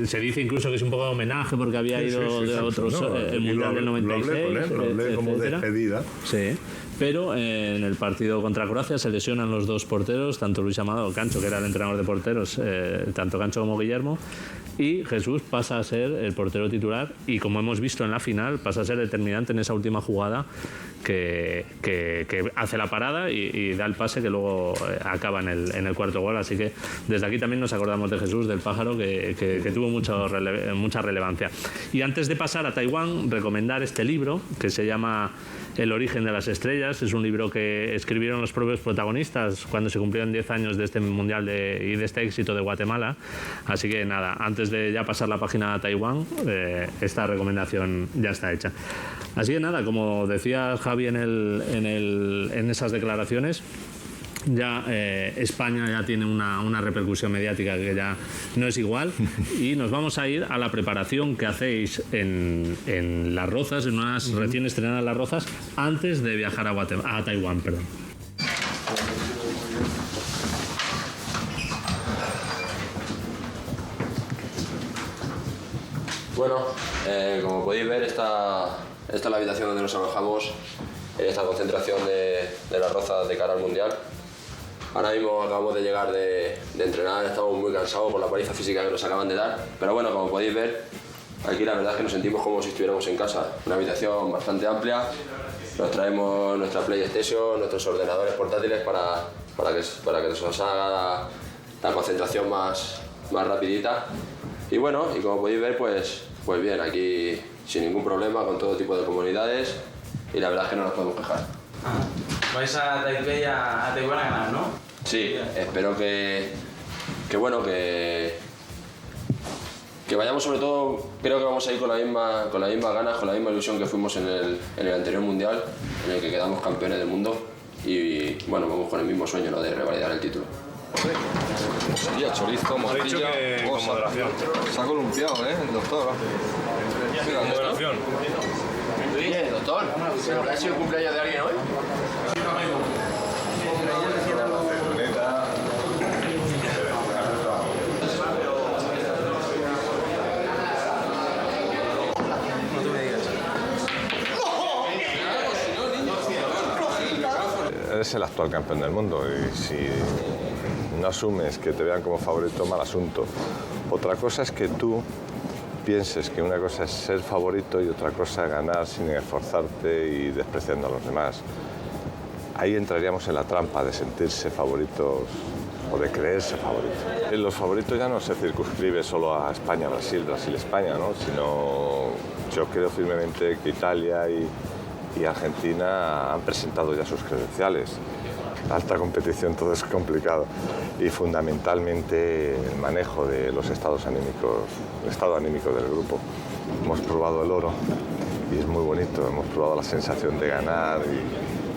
[SPEAKER 1] Se dice incluso que es un poco de homenaje porque había ido de otros, el Mundial del 96,
[SPEAKER 5] lo hablé como despedida.
[SPEAKER 1] Sí, pero en el partido contra Croacia se lesionan los 2 porteros, tanto Luis Amado, Cancho, que era el entrenador de porteros, tanto Cancho como Guillermo, y Jesús pasa a ser el portero titular y, como hemos visto en la final, pasa a ser determinante en esa última jugada que hace la parada y da el pase que luego acaba en el cuarto gol. Así que desde aquí también nos acordamos de Jesús, del pájaro, que tuvo mucha relevancia. Y antes de pasar a Taiwán, recomendar este libro que se llama El origen de las estrellas. Es un libro que escribieron los propios protagonistas cuando se cumplieron 10 años de este mundial y de este éxito de Guatemala. Así que nada, antes de ya pasar la página a Taiwán, esta recomendación ya está hecha. Así que nada, como decía Javi en esas declaraciones, ya España ya tiene una repercusión mediática que ya no es igual, y nos vamos a ir a la preparación que hacéis en Las Rozas, en unas recién estrenadas Las Rozas, antes de viajar a Taiwán, perdón.
[SPEAKER 12] Bueno, como podéis ver, esta es la habitación donde nos alojamos en esta concentración de Las Rozas de cara al Mundial. Ahora mismo acabamos de llegar de entrenar, estamos muy cansados por la paliza física que nos acaban de dar, pero bueno, como podéis ver, aquí la verdad es que nos sentimos como si estuviéramos en casa. Una habitación bastante amplia, nos traemos nuestra PlayStation, nuestros ordenadores portátiles para para que se os haga la concentración más rapidita. Y bueno, y como podéis ver, pues bien, aquí sin ningún problema, con todo tipo de comunidades, y la verdad es que no nos podemos quejar.
[SPEAKER 14] Vais a Taipei a Taiwán a ganar, ¿no?
[SPEAKER 12] Sí, espero que vayamos, sobre todo, creo que vamos a ir con la misma ganas, con la misma ilusión que fuimos en el anterior mundial, en el que quedamos campeones del mundo, y bueno, vamos con el mismo sueño, ¿no?, de revalidar el título.
[SPEAKER 9] Hostia, chorizo, morcilla,
[SPEAKER 15] con moderación.
[SPEAKER 9] Se ha columpiado, el doctor.
[SPEAKER 15] Mira, moderación.
[SPEAKER 12] Oye, doctor, ¿pero que ha sido el cumpleaños de alguien hoy?
[SPEAKER 2] Eres el actual campeón del mundo y si no asumes que te vean como favorito, mal asunto. Otra cosa es que tú pienses que una cosa es ser favorito y otra cosa es ganar sin esforzarte y despreciando a los demás. Ahí entraríamos en la trampa de sentirse favoritos o de creerse favoritos. Los favoritos ya no se circunscribe solo a España, Brasil, Brasil-España, ¿no?, sino yo creo firmemente que Italia y Argentina han presentado ya sus credenciales. Alta competición, todo es complicado, y fundamentalmente el manejo de los estados anímicos, el estado anímico del grupo. Hemos probado el oro y es muy bonito, hemos probado la sensación de ganar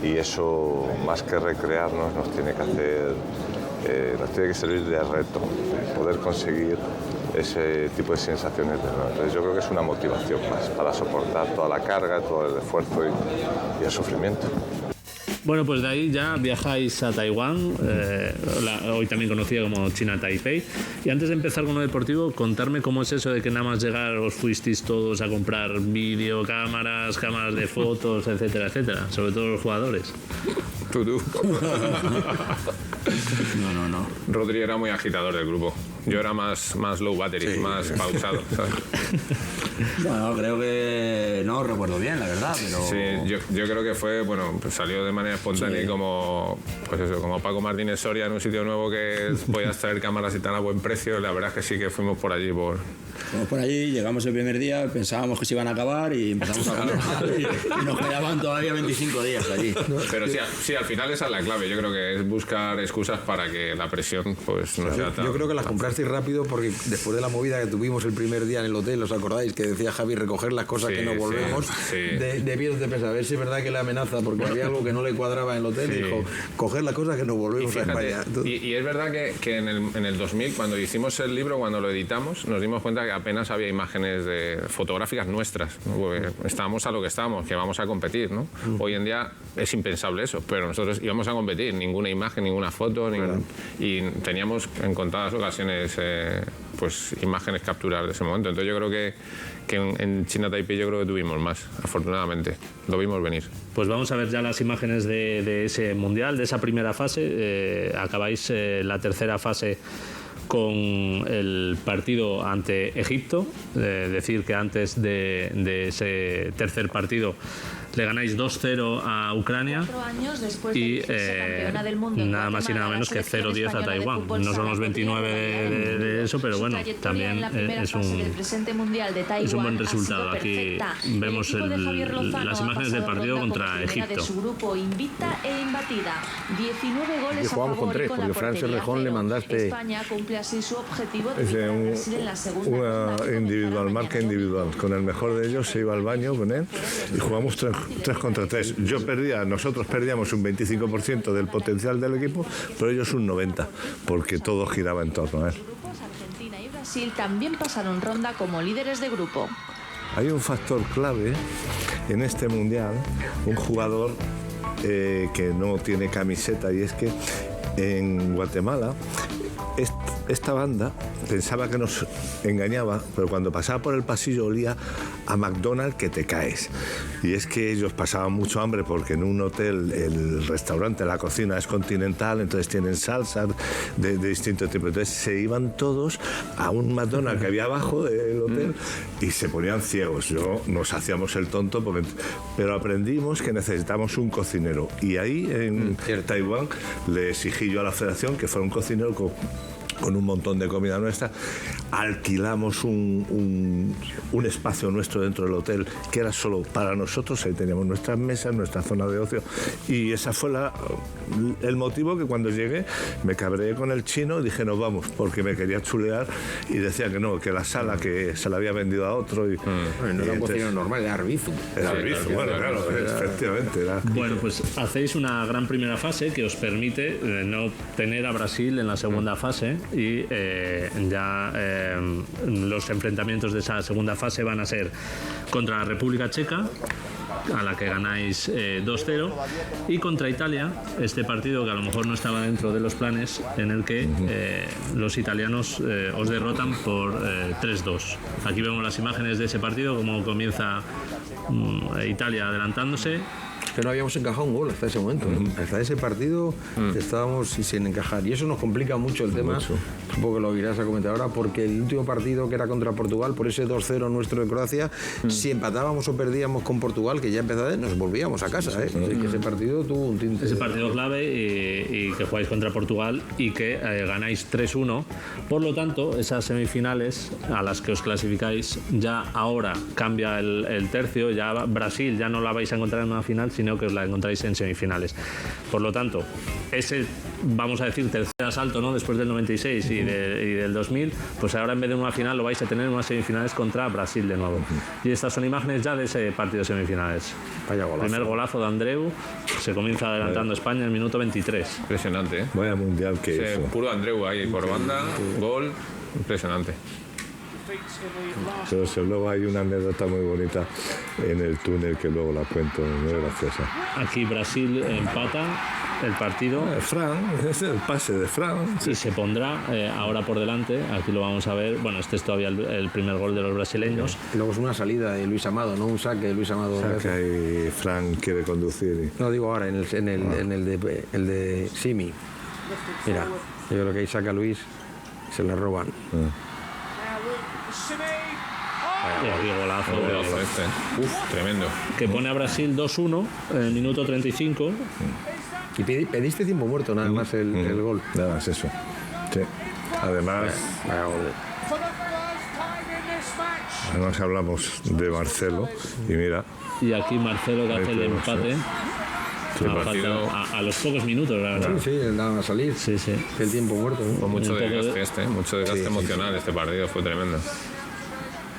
[SPEAKER 2] y eso, más que recrearnos, nos tiene que hacer, nos tiene que servir de reto, poder conseguir ese tipo de sensaciones. Entonces yo creo que es una motivación más para soportar toda la carga, todo el esfuerzo y el sufrimiento.
[SPEAKER 1] Bueno, pues de ahí ya viajáis a Taiwán, hoy también conocida como China Taipei. Y antes de empezar con lo deportivo, contarme cómo es eso de que nada más llegar os fuisteis todos a comprar videocámaras, cámaras de fotos, etcétera, etcétera, sobre todo los jugadores.
[SPEAKER 7] Tú.
[SPEAKER 14] No.
[SPEAKER 7] Rodri era muy agitador del grupo. Yo era más low battery, más pausado, ¿sabes?
[SPEAKER 3] Bueno, creo que no recuerdo bien, la verdad, pero...
[SPEAKER 7] Sí, yo creo que fue, bueno, pues salió de manera espontánea, como Paco Martínez Soria en un sitio nuevo que podías traer cámaras y tan a buen precio. La verdad es que sí que fuimos por allí.
[SPEAKER 3] Fuimos por allí, llegamos el primer día, pensábamos que se iban a acabar y empezamos a comer. Y nos quedaban todavía 25 días allí.
[SPEAKER 7] Pero sí, al final esa es la clave. Yo creo que es buscar excusas para que la presión pues no sea tan...
[SPEAKER 4] Yo creo que las comprasteis rápido porque después de la movida que tuvimos el primer día en el hotel, ¿os acordáis? Que decía Javi recoger las cosas que no volvemos. Debieron de pensar, a ver si es verdad que le amenaza porque había algo que no le cuadraba en el hotel y dijo, coger las cosas que no volvemos a España.
[SPEAKER 7] Y es verdad que en el 2000, cuando hicimos el libro, cuando lo editamos, nos dimos cuenta que apenas había imágenes fotográficas nuestras, ¿no? Porque estábamos a lo que estábamos, que vamos a competir, ¿no? Hoy en día es impensable eso, pero nosotros íbamos a competir, ninguna imagen, ninguna foto, y teníamos en contadas ocasiones pues imágenes capturadas de ese momento. Entonces yo creo que en China Taipei yo creo que tuvimos más, afortunadamente, lo vimos venir.
[SPEAKER 1] Pues vamos a ver ya las imágenes de ese mundial, de esa primera fase. Acabáis la tercera fase con el partido ante Egipto, decir que antes de ese tercer partido le ganáis 2-0 a Ucrania y nada más y nada menos que 0-10 a Taiwán. No son los 29 de eso, pero bueno, también es un buen resultado. Aquí vemos las imágenes del partido contra Egipto.
[SPEAKER 4] Y jugamos con 3, porque Francia Rejón le mandaste
[SPEAKER 5] una individual, marca individual. Con el mejor de ellos se iba al baño con él y jugamos 3 contra 3. Nosotros perdíamos un 25% del potencial del equipo, pero ellos un 90%, porque todo giraba en torno a él.
[SPEAKER 13] Argentina y Brasil también pasaron ronda como líderes de grupo.
[SPEAKER 5] Hay un factor clave en este mundial, un jugador que no tiene camiseta, y es que en Guatemala esta banda pensaba que nos engañaba, pero cuando pasaba por el pasillo olía a McDonald's que te caes. Y es que ellos pasaban mucho hambre porque en un hotel el restaurante, la cocina es continental, entonces tienen salsas de distinto tipo. Entonces se iban todos a un McDonald's que había abajo del hotel y se ponían ciegos. Nos hacíamos el tonto, pero aprendimos que necesitamos un cocinero. Y ahí en Taiwán le exigí yo a la federación que fuera un cocinero con un montón de comida nuestra. Alquilamos un espacio nuestro dentro del hotel que era solo para nosotros. Ahí teníamos nuestras mesas, nuestra zona de ocio, y esa fue el motivo que cuando llegué me cabreé con el chino y dije nos vamos, porque me quería chulear y decía que no, que la sala que se la había vendido a otro y
[SPEAKER 4] no era un cocinero normal, era Arbizu.
[SPEAKER 5] Era Arbizu, bueno, claro, efectivamente.
[SPEAKER 1] Bueno, pues hacéis una gran primera fase que os permite no tener a Brasil en la segunda fase, y los enfrentamientos de esa segunda fase van a ser contra la República Checa, a la que ganáis 2-0, y contra Italia, este partido que a lo mejor no estaba dentro de los planes, en el que los italianos os derrotan por 3-2. Aquí vemos las imágenes de ese partido, cómo comienza Italia adelantándose.
[SPEAKER 4] Que no habíamos encajado un gol hasta ese momento. Hasta ese partido estábamos sin encajar. Y eso nos complica mucho el tema. Supongo que lo irás a comentar ahora, porque el último partido, que era contra Portugal, por ese 2-0 nuestro de Croacia, si empatábamos o perdíamos con Portugal, que ya empezaba, nos volvíamos a casa. Así que ese partido tuvo un tinte.
[SPEAKER 1] Ese partido clave, y que jugáis contra Portugal y que ganáis 3-1. Por lo tanto, esas semifinales a las que os clasificáis, ya ahora cambia el tercio. Ya Brasil ya no la vais a encontrar en una final, sino que os la encontráis en semifinales. Por lo tanto, ese, vamos a decir, tercer asalto, ¿no?, después del 96 y del 2000, pues ahora en vez de una final lo vais a tener en unas semifinales contra Brasil de nuevo. Y estas son imágenes ya de ese partido de semifinales.
[SPEAKER 4] Vaya golazo.
[SPEAKER 1] Primer golazo de Andreu, se comienza adelantando España en el minuto 23.
[SPEAKER 7] Impresionante, ¿eh?
[SPEAKER 5] Vaya mundial que hizo.
[SPEAKER 7] Puro Andreu ahí por banda, gol, impresionante.
[SPEAKER 5] Pero luego hay una anécdota muy bonita en el túnel que luego la cuento, muy graciosa.
[SPEAKER 1] Aquí Brasil empata el partido.
[SPEAKER 5] Fran, es el pase de Fran.
[SPEAKER 1] Y se pondrá ahora por delante, aquí lo vamos a ver. Bueno, este es todavía el primer gol de los brasileños.
[SPEAKER 4] Y luego es una salida de Luis Amado, no un saque de Luis Amado.
[SPEAKER 5] Saque y Fran quiere conducir.
[SPEAKER 4] No, digo ahora, en el de Simi. Mira, yo creo que ahí saca Luis, se le roban.
[SPEAKER 1] Golazo
[SPEAKER 7] este. Tremendo.
[SPEAKER 1] Que pone a Brasil 2-1 en el minuto 35.
[SPEAKER 4] Y pediste tiempo muerto nada más el gol.
[SPEAKER 5] Nada más eso. Sí. Además hablamos de Marcelo y mira.
[SPEAKER 1] Y aquí Marcelo que hace el empate. A los pocos minutos, la verdad.
[SPEAKER 4] Sí, nada más salir.
[SPEAKER 1] Sí.
[SPEAKER 4] El tiempo muerto.
[SPEAKER 7] Con mucho desgaste, mucho desgaste emocional. Este partido fue tremendo.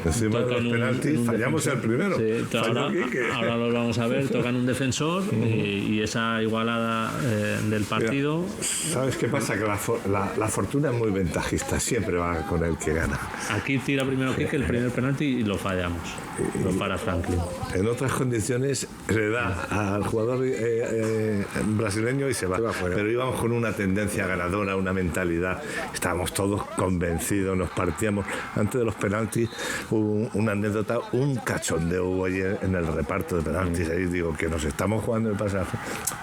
[SPEAKER 5] Encima de los penaltis fallamos el primero.
[SPEAKER 1] Sí, ahora lo vamos a ver. Tocan un defensor y esa igualada del partido.
[SPEAKER 5] Mira, ¿sabes qué pasa? Que la fortuna es muy ventajista, siempre va con el que gana.
[SPEAKER 1] Aquí tira primero Kike el primer penalti y lo fallamos. Lo para Franklin.
[SPEAKER 5] En otras condiciones le da al jugador brasileño y se va. Pero íbamos con una tendencia ganadora, una mentalidad. Estábamos todos convencidos, nos partíamos. Antes de los penaltis, una anécdota, un cachondeo hubo ayer en el reparto de penaltis. Ahí digo que nos estamos jugando el pasaje.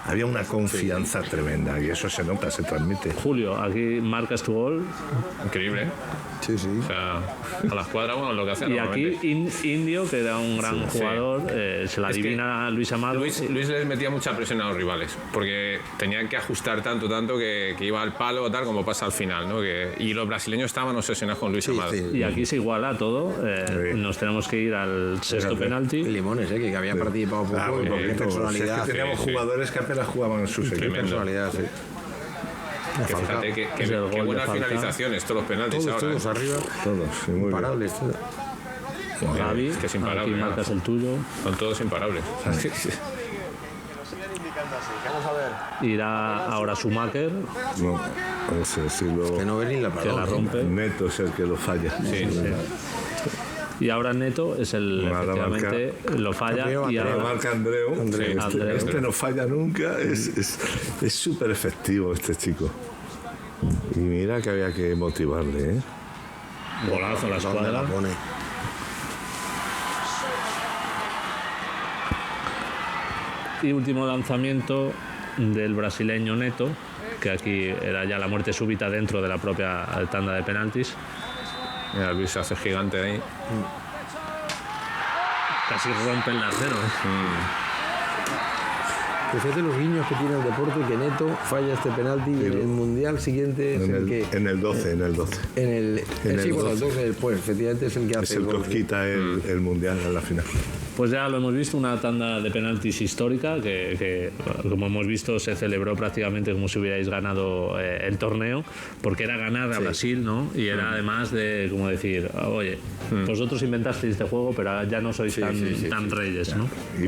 [SPEAKER 5] Había una confianza tremenda y eso se nota, se transmite.
[SPEAKER 1] Julio, aquí marcas tu gol.
[SPEAKER 7] Increíble.
[SPEAKER 5] Sí.
[SPEAKER 7] O sea, a la escuadra, bueno, lo que hacen.
[SPEAKER 1] Y aquí Indio, que era un gran jugador, se la adivina a Luis Amado.
[SPEAKER 7] Luis les metía mucha presión a los rivales, porque tenían que ajustar tanto que iba al palo, tal como pasa al final, ¿no? Y los brasileños estaban obsesionados con Luis Amado.
[SPEAKER 1] Y aquí se iguala todo. Nos tenemos que ir al sexto penalti.
[SPEAKER 4] Limones, que había participado poco. Y personalidad.
[SPEAKER 5] Es que teníamos jugadores que apenas jugaban en sus equipos.
[SPEAKER 4] Personalidad, sí.
[SPEAKER 7] Que fíjate qué buenas finalizaciones, todos los penaltis
[SPEAKER 4] todos arriba.
[SPEAKER 5] Todos, muy
[SPEAKER 4] imparables.
[SPEAKER 1] Javi,
[SPEAKER 7] es que es imparable.
[SPEAKER 1] Aquí marcas el tuyo.
[SPEAKER 7] Son todos imparables.
[SPEAKER 1] Irá ahora Schumacher.
[SPEAKER 5] No sé si
[SPEAKER 4] que no ve ni la
[SPEAKER 1] que la rompe.
[SPEAKER 5] Neto es el que lo falla.
[SPEAKER 1] Sí. Y ahora Neto es el efectivamente lo falla y ahora
[SPEAKER 5] marca Andreu. Este no falla nunca, es súper efectivo este chico. Y mira que había que motivarle, ¿eh?
[SPEAKER 1] Golazo a la escuadra. Y último lanzamiento del brasileño Neto, que aquí era ya la muerte súbita dentro de la propia tanda de penaltis.
[SPEAKER 7] Mira, Luis se hace gigante ahí.
[SPEAKER 1] Casi rompe el larguero.
[SPEAKER 4] Pues fíjate los guiños que tiene el deporte, que Neto falla este penalti y el mundial siguiente es el que...
[SPEAKER 5] En el 12.
[SPEAKER 4] Sí, bueno, el 12 después, efectivamente es el que hace
[SPEAKER 5] es el que os quita el mundial en la final.
[SPEAKER 1] Pues ya lo hemos visto, una tanda de penaltis histórica que como hemos visto se celebró prácticamente como si hubierais ganado el torneo, porque era ganar a Brasil, ¿no? Y era además de como decir, oye, vosotros inventasteis este juego, pero ya no sois tan reyes, ¿no?
[SPEAKER 5] Y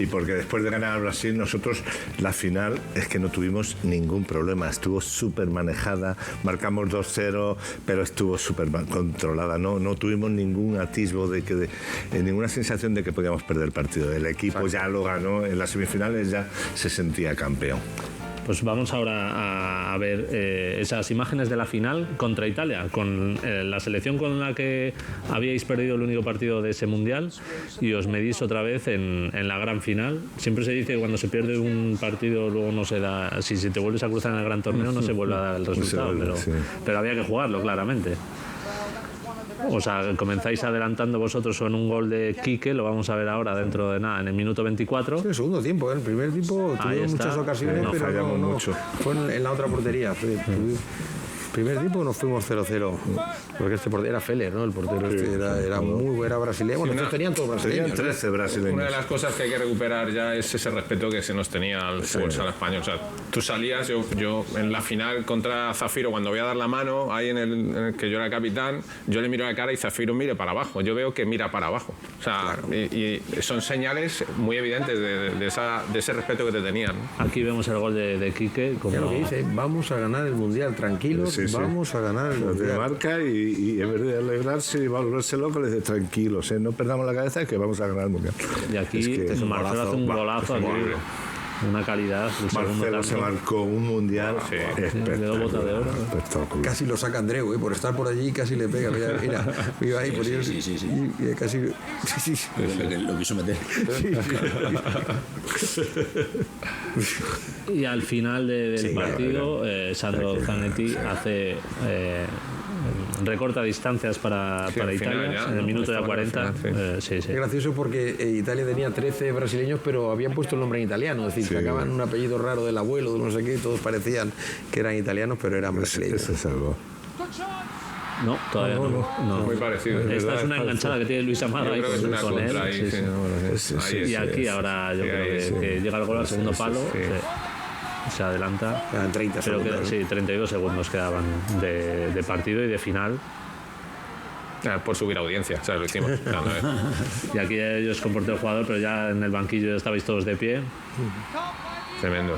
[SPEAKER 5] porque después de ganar a Brasil, nosotros la final es que no tuvimos ningún problema, estuvo súper manejada, marcamos 2-0, pero estuvo súper controlada, no tuvimos ningún atisbo de ninguna sensación de que podíamos perder el partido. El equipo ya lo ganó, en las semifinales ya se sentía campeón.
[SPEAKER 1] Pues vamos ahora a ver esas imágenes de la final contra Italia, con la selección con la que habíais perdido el único partido de ese mundial, y os medís otra vez en la gran final. Siempre se dice que cuando se pierde un partido luego no se da, si te vuelves a cruzar en el gran torneo no se vuelve a dar el resultado, pero había que jugarlo claramente. O sea, comenzáis adelantando vosotros con un gol de Quique, lo vamos a ver ahora dentro de nada, en el minuto 24.
[SPEAKER 4] El segundo tiempo, el primer tiempo tuvimos muchas ocasiones,
[SPEAKER 5] no
[SPEAKER 4] pero
[SPEAKER 5] fallamos mucho.
[SPEAKER 4] Fue en la otra portería. Primer tiempo nos fuimos 0-0, porque este portero era Feller, ¿no? El portero era muy bueno, brasileño. Bueno, estos tenían todos brasileños.
[SPEAKER 5] Tenían 13 brasileños.
[SPEAKER 7] Una de las cosas que hay que recuperar ya es ese respeto que se nos tenía al fútbol sala español. O sea, tú salías, yo en la final contra Zafiro, cuando voy a dar la mano, ahí en el que yo era capitán, yo le miro la cara y Zafiro mire para abajo. Yo veo que mira para abajo. O sea, y son señales muy evidentes de ese respeto que te tenían.
[SPEAKER 1] Aquí vemos el gol de Quique. Como
[SPEAKER 4] lo que dice, vamos a ganar el mundial, tranquilos. Vamos a ganar el mundial.
[SPEAKER 5] Te marca y en vez de alegrarse y volverse loco, le dice tranquilos, no perdamos la cabeza que vamos a ganar el mundial.
[SPEAKER 1] Y aquí Marcelo hace un golazo aquí. Una calidad.
[SPEAKER 5] Marcelo se marcó un mundial espectacular.
[SPEAKER 4] Casi lo saca Andreu, por estar por allí casi le pega. Mira ahí por ir. Y casi.
[SPEAKER 3] Lo quiso meter.
[SPEAKER 1] Y al final del partido, Sandro Zanetti hace recorta distancias para Italia en el minuto de 40. Es
[SPEAKER 4] gracioso porque Italia tenía 13 brasileños, pero habían puesto el nombre en italiano, es decir, sacaban un apellido raro del abuelo, de no sé qué, y todos parecían que eran italianos, pero eran brasileños.
[SPEAKER 5] Ese salvó.
[SPEAKER 1] No, todavía no.
[SPEAKER 7] Muy parecido.
[SPEAKER 1] Esta es una enganchada que tiene Luis Amado ahí con él. Y aquí ahora yo creo que llega el gol al segundo palo. Se adelanta.
[SPEAKER 4] Quedan 30 segundos.
[SPEAKER 1] Sí, 32 segundos quedaban de partido y de final.
[SPEAKER 7] Por subir audiencia, ¿sabes? Lo hicimos.
[SPEAKER 1] Y aquí ellos con portero jugador, pero ya en el banquillo estabais todos de pie.
[SPEAKER 7] Tremendo.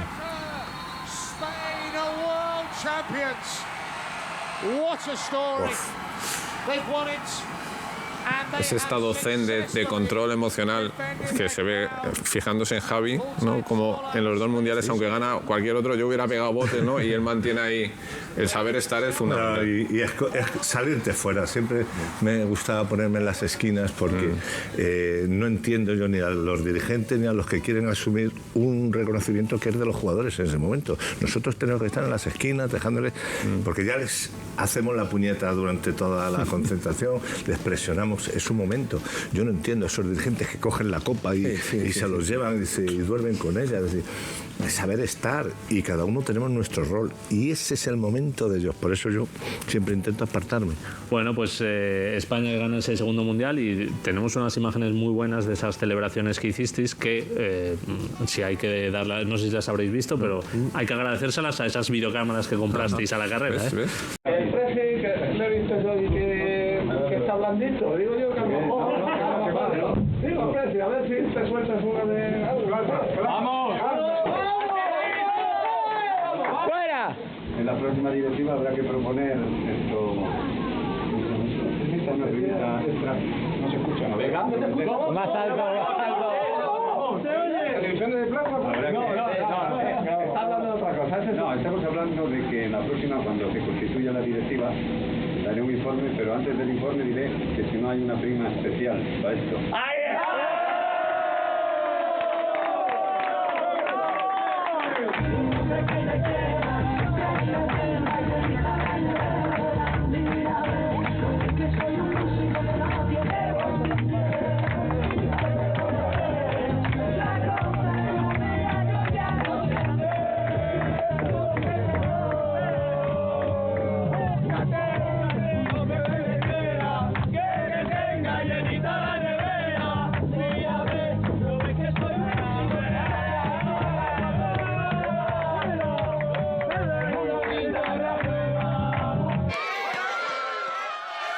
[SPEAKER 7] Ese estado zen de control emocional que se ve fijándose en Javi, ¿no? Como en los dos mundiales, aunque gana cualquier otro, yo hubiera pegado botes, ¿no? Y él mantiene ahí el saber estar es fundamental.
[SPEAKER 5] Y es salirte fuera. Siempre me gustaba ponerme en las esquinas porque no entiendo yo ni a los dirigentes ni a los que quieren asumir un reconocimiento que es de los jugadores en ese momento. Nosotros tenemos que estar en las esquinas dejándoles, porque ya les hacemos la puñeta durante toda la concentración, les presionamos. Es un momento. Yo no entiendo esos dirigentes que cogen la copa y se los llevan y duermen con ella. Es decir, saber estar, y cada uno tenemos nuestro rol y ese es el momento de ellos. Por eso yo siempre intento apartarme.
[SPEAKER 1] Bueno, pues España gana ese segundo mundial y tenemos unas imágenes muy buenas de esas celebraciones que hicisteis que si hay que darlas, no sé si las habréis visto, pero hay que agradecérselas a esas videocámaras que comprasteis a la carrera.
[SPEAKER 16] El precio que le he visto yo que está blandito, digo yo que a lo mejor digo precio, a ver si te sueltas una de ¡vamos! ¡Fuera! En la próxima directiva habrá que proponer esto. No se escucha, ¿no? Venga, más alto, más alto. ¿Televisiones de plaza? No, está hablando de otra cosa.
[SPEAKER 17] No, estamos hablando de que en la próxima, cuando se constituya la directiva, daré un informe, pero antes del informe diré que si no hay una prima especial para esto.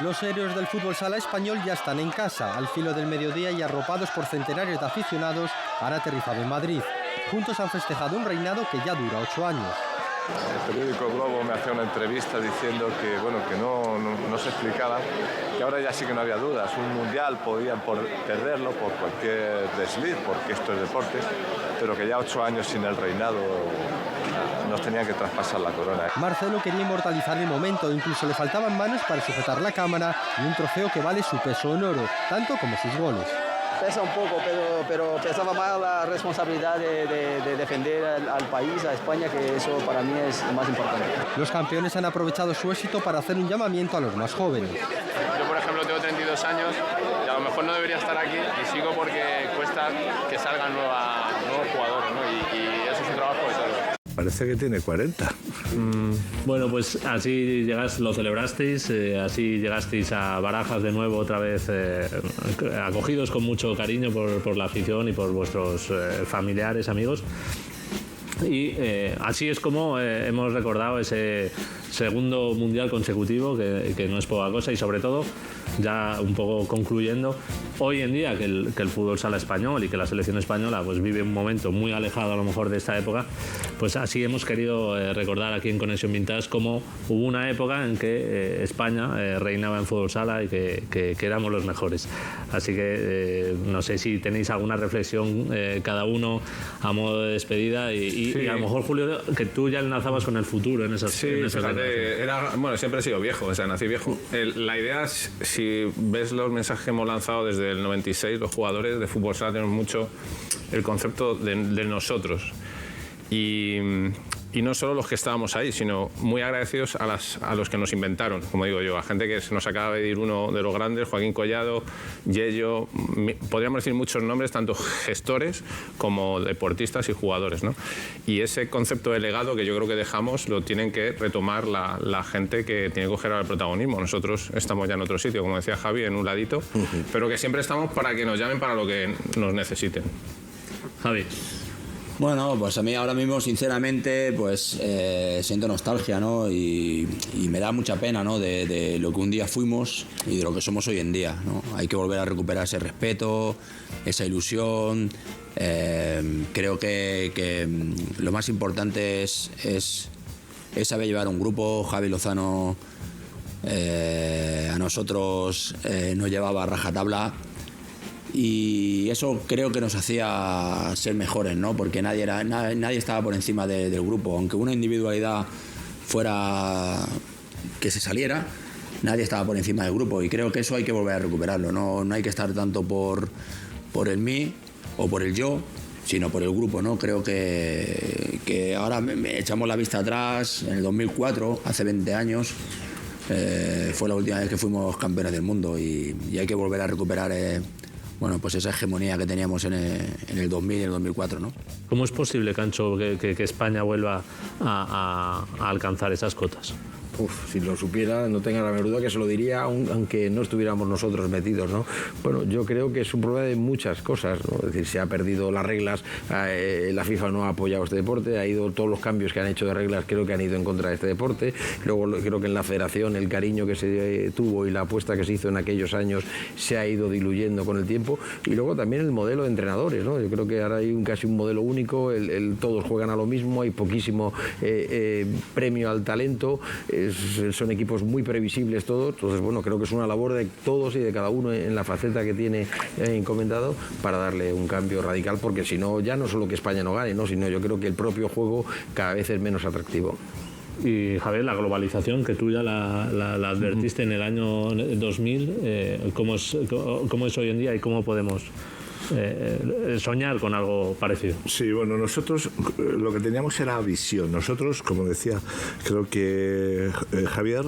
[SPEAKER 18] Los héroes del fútbol sala español ya están en casa, al filo del mediodía y arropados por centenares de aficionados, han aterrizado en Madrid. Juntos han festejado un reinado que ya dura 8 años.
[SPEAKER 2] El periódico Globo me hacía una entrevista diciendo que, bueno, que no se explicaba, que ahora ya sí que no había dudas. Un mundial podían perderlo por cualquier desliz, porque esto es deporte, pero que ya 8 años sin el reinado nos tenían que traspasar la corona.
[SPEAKER 18] Marcelo quería inmortalizar el momento, incluso le faltaban manos para sujetar la cámara y un trofeo que vale su peso en oro, tanto como sus goles.
[SPEAKER 19] Pesa un poco, pero pesaba más la responsabilidad de defender al país, a España, que eso para mí es lo más importante.
[SPEAKER 18] Los campeones han aprovechado su éxito para hacer un llamamiento a los más jóvenes.
[SPEAKER 7] Yo, por ejemplo, tengo 32 años y a lo mejor no debería estar aquí y sigo porque cuesta que salgan nuevos jugadores, ¿no? Y eso es un trabajo de todos.
[SPEAKER 5] Parece que tiene 40.
[SPEAKER 1] Bueno, pues así lo celebrasteis, así llegasteis a Barajas de nuevo otra vez, acogidos con mucho cariño por la afición y por vuestros familiares, amigos. Y así es como hemos recordado ese segundo mundial consecutivo, que no es poca cosa, y sobre todo, ya un poco concluyendo, hoy en día que el fútbol sala español y que la selección española pues vive un momento muy alejado a lo mejor de esta época, pues así hemos querido recordar aquí en Conexión Vintage cómo hubo una época en que España reinaba en fútbol sala y que éramos los mejores. Así que no sé si tenéis alguna reflexión cada uno a modo de despedida y a lo mejor, Julio, que tú ya enlazabas con el futuro en esas
[SPEAKER 7] fíjate, bueno, siempre he sido viejo, o sea, nací viejo. La idea es, si ves los mensajes que hemos lanzado desde el 96, los jugadores de fútbol sala tenemos mucho el concepto de nosotros. Y no solo los que estábamos ahí, sino muy agradecidos a los que nos inventaron, como digo yo, a gente que se nos acaba de ir uno de los grandes, Joaquín Collado, Yello, podríamos decir muchos nombres, tanto gestores como deportistas y jugadores, ¿no? Y ese concepto de legado que yo creo que dejamos lo tienen que retomar la gente que tiene que coger ahora el protagonismo. Nosotros estamos ya en otro sitio, como decía Javi, en un ladito, pero que siempre estamos para que nos llamen para lo que nos necesiten.
[SPEAKER 1] Javi.
[SPEAKER 3] Bueno, pues a mí ahora mismo, sinceramente, pues siento nostalgia, ¿no? Y me da mucha pena, ¿no? De lo que un día fuimos y de lo que somos hoy en día, ¿no? Hay que volver a recuperar ese respeto, esa ilusión. Creo que lo más importante es saber llevar un grupo. Javi Lozano a nosotros nos llevaba a rajatabla. Y eso creo que nos hacía ser mejores, ¿no? Porque nadie estaba por encima del grupo. Aunque una individualidad fuera que se saliera, nadie estaba por encima del grupo. Y creo que eso hay que volver a recuperarlo. No hay que estar tanto por el mí o por el yo, sino por el grupo, ¿no? Creo que ahora echamos la vista atrás. En el 2004, hace 20 años, fue la última vez que fuimos campeones del mundo y hay que volver a recuperar bueno, pues esa hegemonía que teníamos en el 2000 y el 2004, ¿no?
[SPEAKER 1] ¿Cómo es posible, Cancho, que España vuelva a alcanzar esas cotas?
[SPEAKER 4] Si lo supiera, no tenga la menor duda que se lo diría, aunque no estuviéramos nosotros metidos, ¿no? Bueno, yo creo que es un problema de muchas cosas, ¿no? Es decir, se ha perdido las reglas, la FIFA no ha apoyado este deporte, todos los cambios que han hecho de reglas creo que han ido en contra de este deporte. Luego creo que en la federación el cariño que se tuvo y la apuesta que se hizo en aquellos años se ha ido diluyendo con el tiempo. Y luego también el modelo de entrenadores, ¿no? Yo creo que ahora hay casi un modelo único, todos juegan a lo mismo, hay poquísimo premio al talento. son equipos muy previsibles todos, entonces bueno, creo que es una labor de todos y de cada uno en la faceta que tiene encomendado para darle un cambio radical, porque si no, ya no solo que España no gane, ¿no? Sino yo creo que el propio juego cada vez es menos atractivo.
[SPEAKER 1] Y Javier, la globalización que tú ya la advertiste en el año 2000, ¿cómo es hoy en día y cómo podemos soñar con algo parecido?
[SPEAKER 5] Sí, bueno, nosotros lo que teníamos era visión. Nosotros, como decía, creo que Javier,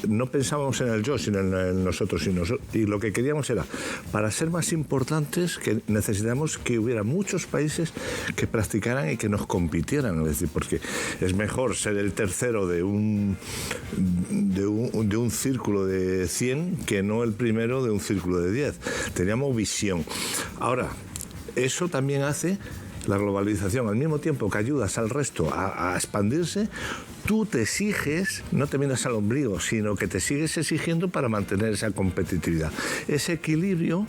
[SPEAKER 5] no pensábamos en el yo, sino en nosotros. Y lo que queríamos era, para ser más importantes, que necesitamos que hubiera muchos países que practicaran y que nos compitieran. Es decir, porque es mejor ser el tercero de un círculo de 100 que no el primero de un círculo de 10. Teníamos visión. Ahora, eso también hace la globalización. Al mismo tiempo que ayudas al resto a expandirse, tú te exiges, no te miras al ombligo, sino que te sigues exigiendo para mantener esa competitividad. Ese equilibrio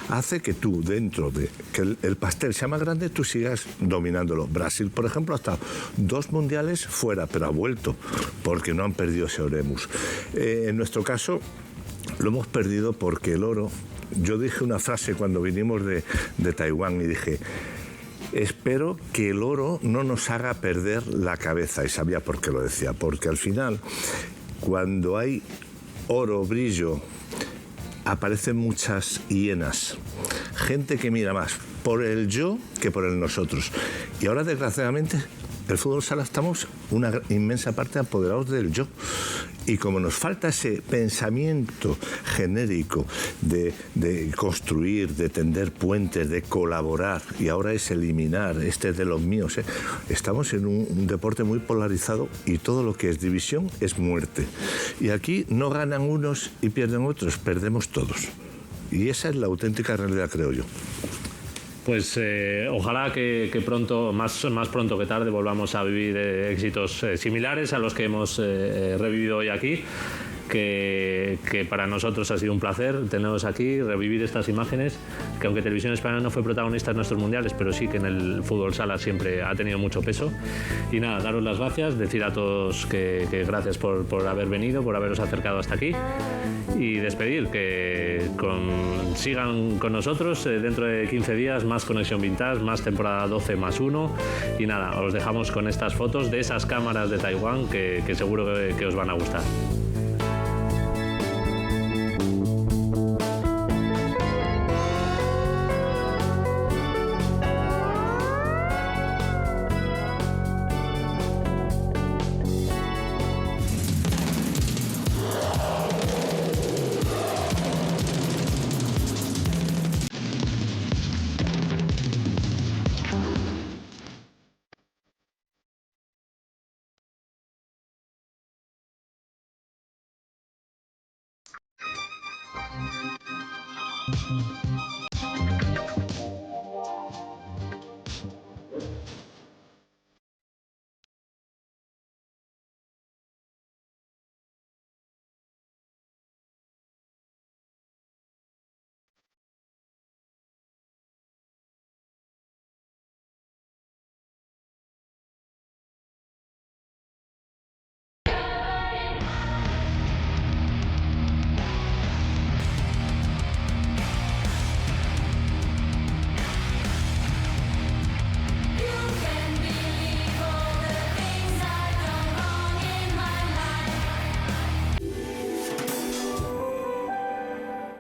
[SPEAKER 5] hace que tú, dentro de que el pastel sea más grande, tú sigas dominándolo. Brasil, por ejemplo, ha estado 2 mundiales fuera, pero ha vuelto, porque no han perdido ese oremus. En nuestro caso, lo hemos perdido porque el oro... Yo dije una frase cuando vinimos de Taiwán y dije, espero que el oro no nos haga perder la cabeza. Y sabía por qué lo decía, porque al final, cuando hay oro, brillo, aparecen muchas hienas, gente que mira más por el yo que por el nosotros. Y ahora, desgraciadamente, el fútbol sala estamos una inmensa parte apoderados del yo. Y como nos falta ese pensamiento genérico de construir, de tender puentes, de colaborar, y ahora es eliminar, este es de los míos, estamos en un deporte muy polarizado y todo lo que es división es muerte. Y aquí no ganan unos y pierden otros, perdemos todos. Y esa es la auténtica realidad, creo yo.
[SPEAKER 1] Pues ojalá que pronto, más pronto que tarde, volvamos a vivir éxitos similares a los que hemos revivido hoy aquí. Que para nosotros ha sido un placer teneros aquí, revivir estas imágenes, que aunque Televisión Española no fue protagonista en nuestros mundiales, pero sí que en el fútbol sala siempre ha tenido mucho peso. Y nada, daros las gracias, decir a todos que gracias por haber venido, por haberos acercado hasta aquí, y despedir, que sigan con nosotros dentro de 15 días, más Conexión Vintage, más temporada 12+1, y nada, os dejamos con estas fotos de esas cámaras de Taiwán que seguro que os van a gustar.